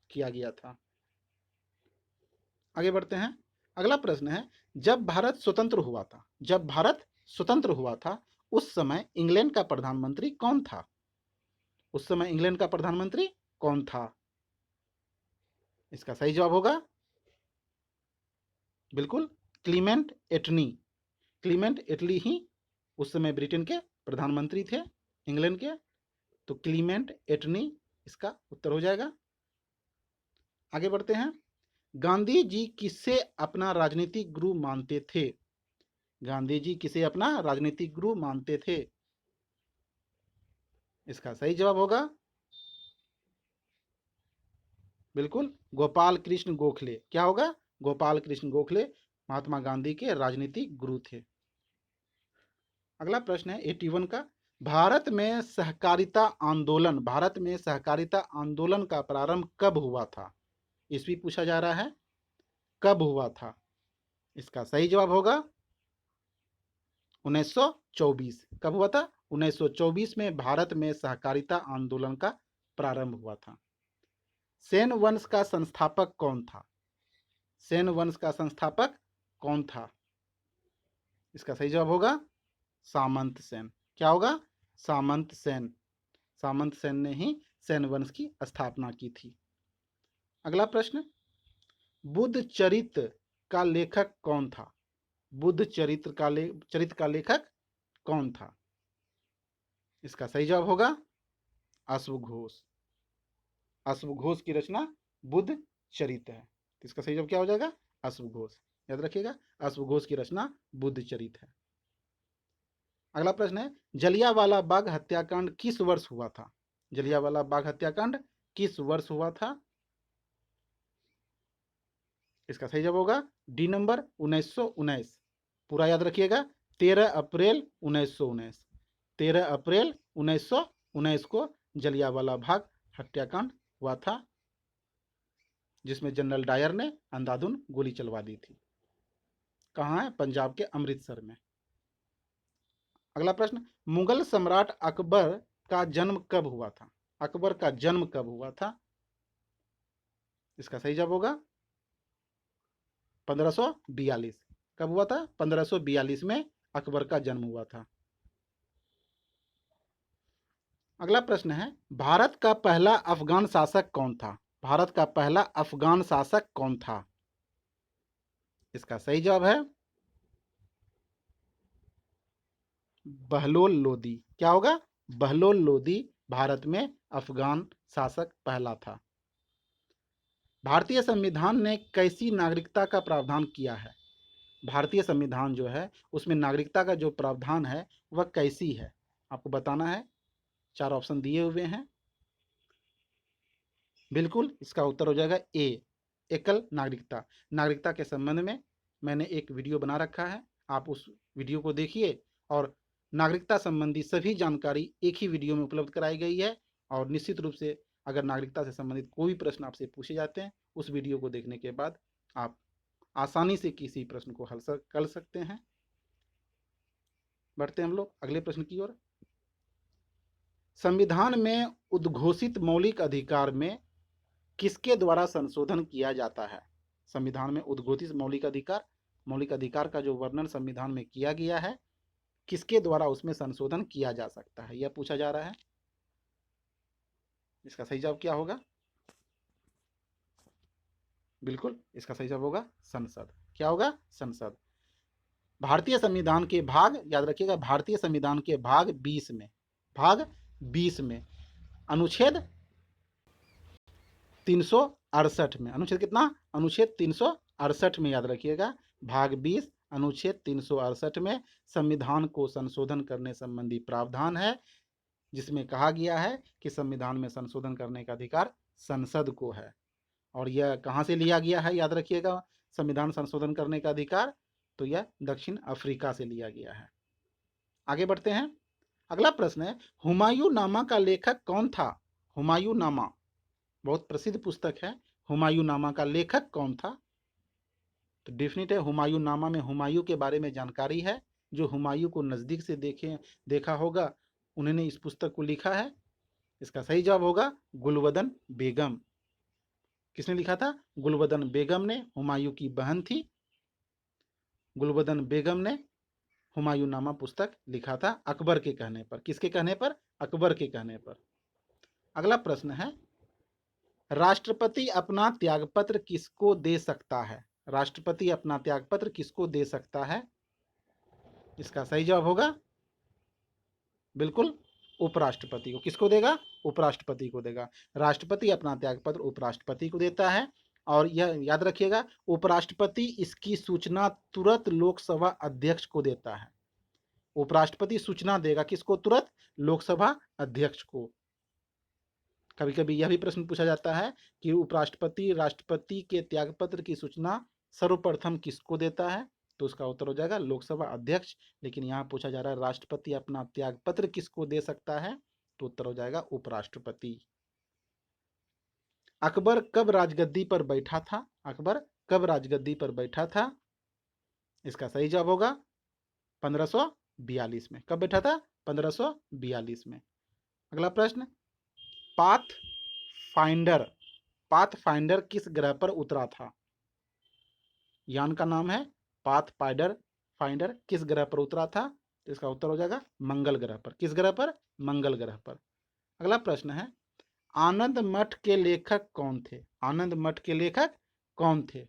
किया गया था। आगे बढ़ते हैं। अगला प्रश्न है जब भारत स्वतंत्र हुआ था, जब भारत स्वतंत्र हुआ था उस समय इंग्लैंड का प्रधानमंत्री कौन था? उस समय इंग्लैंड का प्रधानमंत्री कौन था? इसका सही जवाब होगा बिल्कुल क्लीमेंट एटनी। क्लीमेंट एटली ही उस समय ब्रिटेन के प्रधानमंत्री थे इंग्लैंड के। तो क्लीमेंट एटनी इसका उत्तर हो जाएगा। आगे बढ़ते हैं। गांधी जी किसे अपना राजनीतिक गुरु मानते थे? गांधी जी किसे अपना राजनीतिक गुरु मानते थे? इसका सही जवाब होगा बिल्कुल गोपाल कृष्ण गोखले। क्या होगा? गोपाल कृष्ण गोखले महात्मा गांधी के राजनीतिक गुरु थे। अगला प्रश्न है 81 का। भारत में सहकारिता आंदोलन, भारत में सहकारिता आंदोलन का प्रारंभ कब हुआ था? ईस्वी पूछा जा रहा है, कब हुआ था? इसका सही जवाब होगा 1924। कब हुआ था? 1924 में भारत में सहकारिता आंदोलन का प्रारंभ हुआ था। सेन वंश का संस्थापक कौन था? सेन वंश का संस्थापक कौन था? इसका सही जवाब होगा सामंत सेन। क्या होगा? सामंत सेन। सामंत सेन ने ही सेन वंश की स्थापना की थी। अगला प्रश्न, बुद्ध चरित्र का लेखक कौन था? बुद्ध चरित्र का लेखक कौन था? इसका सही जवाब होगा अश्वघोष। अश्वघोष की रचना बुद्ध चरित्र है। इसका सही जवाब क्या हो जाएगा? अश्वघोष। याद रखिएगा अश्वघोष की रचना बुद्ध चरित्र है। अगला प्रश्न है जलियांवाला बाग हत्याकांड किस वर्ष हुआ था? जलियांवाला बाग हत्याकांड किस वर्ष हुआ था? इसका सही जवाब होगा डी नंबर 1919। पूरा याद रखिएगा 13 अप्रैल 1919। 13 अप्रैल 1919 को जलियांवाला बाग हत्याकांड हुआ था जिसमें जनरल डायर ने अंधाधुंध गोली चलवा दी थी। कहाँ है? पंजाब के अमृतसर में। अगला प्रश्न, मुगल सम्राट अकबर का जन्म कब हुआ था? अकबर का जन्म कब हुआ था? इसका सही जवाब होगा 1542। कब हुआ था? 1542 में अकबर का जन्म हुआ था। अगला प्रश्न है, भारत का पहला अफगान शासक कौन था? भारत का पहला अफगान शासक कौन था? इसका सही जवाब है बहलोल लोदी। क्या होगा? बहलोल लोदी भारत में अफगान शासक पहला था। भारतीय संविधान ने कैसी नागरिकता का प्रावधान किया है? भारतीय संविधान जो है उसमें नागरिकता का जो प्रावधान है वह कैसी है, आपको बताना है। 4 ऑप्शन दिए हुए हैं। बिल्कुल, इसका उत्तर हो जाएगा ए, एकल नागरिकता। नागरिकता के संबंध में मैंने एक वीडियो बना रखा है, आप उस वीडियो को देखिए। और नागरिकता संबंधी सभी जानकारी एक ही वीडियो में उपलब्ध कराई गई है। और निश्चित रूप से अगर नागरिकता से संबंधित कोई भी प्रश्न आपसे पूछे जाते हैं, उस वीडियो को देखने के बाद आप आसानी से किसी प्रश्न को हल कर सकते हैं। बढ़ते हैं हम लोग अगले प्रश्न की ओर। संविधान में उद्घोषित मौलिक अधिकार में किसके द्वारा संशोधन किया जाता है? संविधान में उद्घोषित मौलिक अधिकार का जो वर्णन संविधान में किया गया है, किसके द्वारा उसमें संशोधन किया जा सकता है, यह पूछा जा रहा है। इसका सही जवाब क्या होगा? बिल्कुल, इसका सही जवाब होगा संसद। क्या होगा? संसद। भारतीय संविधान के भाग, याद रखिएगा, भारतीय संविधान के भाग 20 में, भाग 20 में अनुच्छेद 368 में, अनुच्छेद कितना? अनुच्छेद 368 में, याद रखिएगा, भाग 20 अनुच्छेद 368 में संविधान को संशोधन करने संबंधी प्रावधान है, जिसमें कहा गया है कि संविधान में संशोधन करने का अधिकार संसद को है। और यह कहाँ से लिया गया है, याद रखिएगा, संविधान संशोधन करने का अधिकार, तो यह दक्षिण अफ्रीका से लिया गया है। आगे बढ़ते हैं। अगला प्रश्न है, हुमायूं नामा का लेखक कौन था? हुमायूं नामा बहुत प्रसिद्ध पुस्तक है। हुमायूं नामा का लेखक कौन था? तो डेफिनेट है, हुमायूं नामा में हुमायूं के बारे में जानकारी है। जो हुमायूं को नज़दीक से देखा होगा, उन्होंने इस पुस्तक को लिखा है। इसका सही जवाब होगा गुलबदन बेगम। किसने लिखा था? गुलबदन बेगम ने, हुमायूं की बहन थी। गुलबदन बेगम ने हुमायूं नामा पुस्तक लिखा था अकबर के कहने पर। किसके कहने पर? अकबर के कहने पर। अगला प्रश्न है, राष्ट्रपति अपना त्यागपत्र किसको दे सकता है? राष्ट्रपति अपना त्यागपत्र किसको दे सकता है? इसका सही जवाब होगा बिल्कुल उपराष्ट्रपति को। किसको देगा? उपराष्ट्रपति को देगा। राष्ट्रपति अपना त्यागपत्र उपराष्ट्रपति को देता है। और यह याद रखिएगा, उपराष्ट्रपति इसकी सूचना तुरंत लोकसभा अध्यक्ष को देता है। उपराष्ट्रपति सूचना देगा किसको? तुरंत लोकसभा अध्यक्ष को। कभी कभी यह भी प्रश्न पूछा जाता है कि उपराष्ट्रपति राष्ट्रपति के त्यागपत्र की सूचना सर्वप्रथम किसको देता है? तो उसका उत्तर हो जाएगा लोकसभा अध्यक्ष। लेकिन यहाँ पूछा जा रहा है राष्ट्रपति अपना त्यागपत्र किसको दे सकता है? तो उत्तर हो जाएगा उपराष्ट्रपति। अकबर कब राजगद्दी पर बैठा था? अकबर कब राजगद्दी पर बैठा था? इसका सही जवाब होगा 1542 में। कब बैठा था? 1542 में। अगला प्रश्न, पाथ फाइंडर, पाथ फाइंडर किस ग्रह पर उतरा था? यान का नाम है पाथ फाइंडर। फाइंडर किस ग्रह पर उतरा था? तो इसका उत्तर हो जाएगा मंगल ग्रह पर। किस ग्रह पर? मंगल ग्रह पर। अगला प्रश्न है, आनंद मठ के लेखक कौन थे? आनंद मठ के लेखक कौन थे?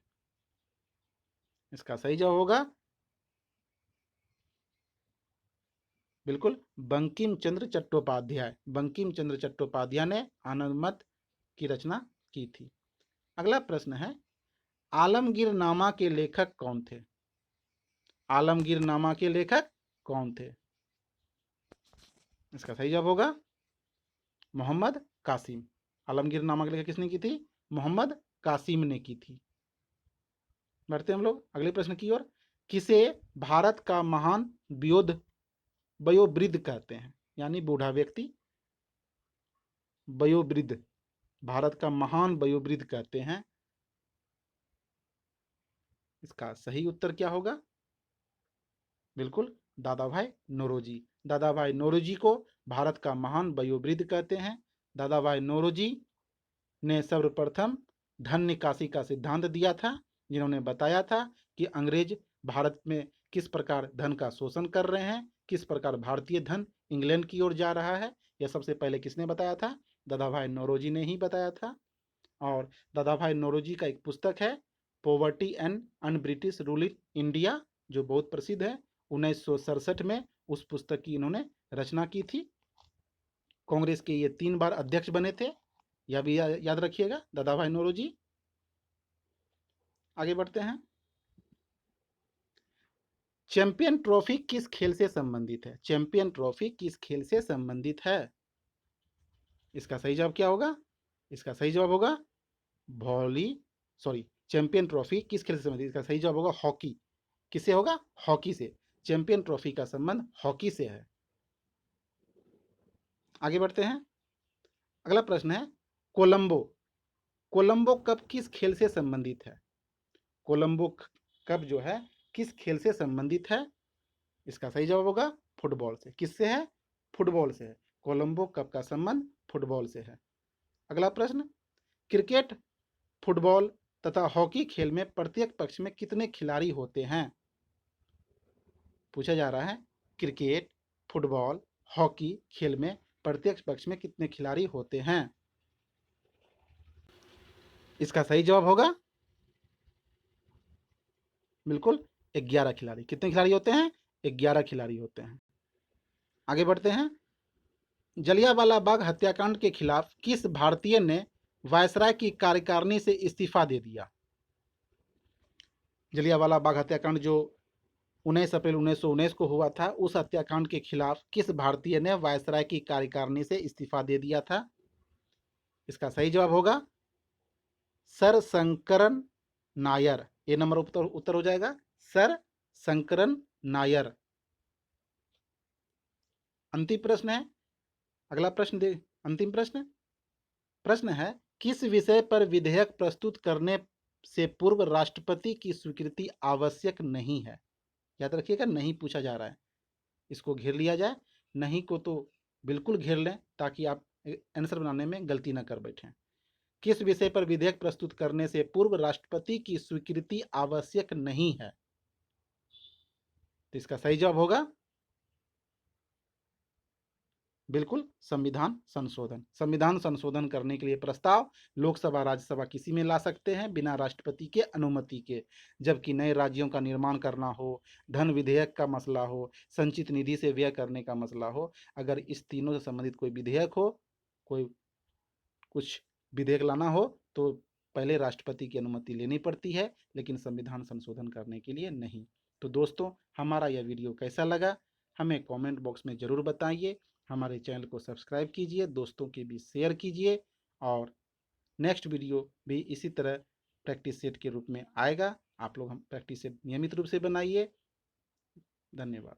इसका सही जवाब होगा बिल्कुल बंकिम चंद्र चट्टोपाध्याय। बंकिम चंद्र चट्टोपाध्याय ने आनंद मठ की रचना की थी। अगला प्रश्न है, आलमगीर नामा के लेखक कौन थे? आलमगीर नामा के लेखक कौन थे? इसका सही जवाब होगा मोहम्मद कासिम। आलमगीर नामा की लेखक किसने की थी? मोहम्मद कासिम ने की थी। बढ़ते हम लोग अगले प्रश्न की ओर। किसे भारत का महान वयोवृद्ध कहते हैं? यानी बूढ़ा व्यक्ति वयोवृद्ध, भारत का महान वयोवृद्ध कहते हैं। इसका सही उत्तर क्या होगा? बिल्कुल दादा भाई नौरोजी। दादा भाई नौरोजी को भारत का महान वयोवृद्ध कहते हैं। दादा भाई नौरोजी ने सर्वप्रथम धन निकासी का सिद्धांत दिया था, जिन्होंने बताया था कि अंग्रेज भारत में किस प्रकार धन का शोषण कर रहे हैं, किस प्रकार भारतीय धन इंग्लैंड की ओर जा रहा है, यह सबसे पहले किसने बताया था? दादाभाई नौरोजी ने ही बताया था। और दादाभाई नौरोजी का एक पुस्तक है poverty and un British rule in India, जो बहुत प्रसिद्ध है। 1967 में उस पुस्तक की इन्होंने रचना की थी। कांग्रेस के ये 3 बार अध्यक्ष बने थे, यह भी याद रखिएगा, दादाभाई नौरोजी। आगे बढ़ते हैं। चैंपियन ट्रॉफी किस खेल से संबंधित है? चैंपियन ट्रॉफी किस खेल से संबंधित है? इसका सही जवाब क्या होगा? इसका सही जवाब होगा वॉली सॉरी चैंपियन ट्रॉफी किस खेल से संबंधित? इसका सही जवाब होगा हॉकी। किससे होगा? हॉकी से। चैंपियन ट्रॉफी का संबंध हॉकी से है। आगे बढ़ते हैं। अगला प्रश्न है कोलंबो। कोलंबो कप किस खेल से संबंधित है? कोलंबो कप जो है किस खेल से संबंधित है? इसका सही जवाब होगा फुटबॉल से। किससे है? फुटबॉल से है। कोलंबो कप का संबंध फुटबॉल से है। अगला प्रश्न, क्रिकेट, फुटबॉल तथा हॉकी खेल में प्रत्येक पक्ष में कितने खिलाड़ी होते हैं? पूछा जा रहा है क्रिकेट, फुटबॉल, हॉकी खेल में प्रत्येक पक्ष में कितने खिलाड़ी होते हैं? इसका सही जवाब होगा बिल्कुल 11 खिलाड़ी। कितने खिलाड़ी होते हैं? 11 खिलाड़ी होते हैं। आगे बढ़ते हैं। जलियांवाला बाग हत्याकांड के खिलाफ किस भारतीय ने वायसराय की कार्यकारिणी से इस्तीफा दे दिया? जलियांवाला बाग हत्याकांड जो 19 अप्रैल 1919 को हुआ था, उस हत्याकांड के खिलाफ किस भारतीय ने वायसराय की कार्यकारिणी से इस्तीफा दे दिया था? इसका सही जवाब होगा सर शंकरन नायर। ये नंबर उत्तर हो जाएगा सर शंकरन नायर। अंतिम प्रश्न है। अगला प्रश्न दे अंतिम प्रश्न है किस विषय पर विधेयक प्रस्तुत करने से पूर्व राष्ट्रपति की स्वीकृति आवश्यक नहीं है? याद रखिएगा, नहीं पूछा जा रहा है, इसको घेर लिया जाए। नहीं को तो बिल्कुल घेर लें ताकि आप आंसर बनाने में गलती ना कर बैठें। किस विषय पर विधेयक प्रस्तुत करने से पूर्व राष्ट्रपति की स्वीकृति आवश्यक नहीं है? तो इसका सही जवाब होगा बिल्कुल संविधान संशोधन। संविधान संशोधन करने के लिए प्रस्ताव लोकसभा राज्यसभा किसी में ला सकते हैं बिना राष्ट्रपति के अनुमति के। जबकि नए राज्यों का निर्माण करना हो, धन विधेयक का मसला हो, संचित निधि से व्यय करने का मसला हो, अगर इस तीनों से संबंधित कोई विधेयक हो, कोई कुछ विधेयक लाना हो, तो पहले राष्ट्रपति की अनुमति लेनी पड़ती है, लेकिन संविधान संशोधन करने के लिए नहीं। तो दोस्तों, हमारा यह वीडियो कैसा लगा हमें कमेंट बॉक्स में ज़रूर बताइए। हमारे चैनल को सब्सक्राइब कीजिए, दोस्तों के बीच शेयर कीजिए, और नेक्स्ट वीडियो भी इसी तरह प्रैक्टिस सेट के रूप में आएगा। आप लोग हम प्रैक्टिस सेट नियमित रूप से बनाइए। धन्यवाद।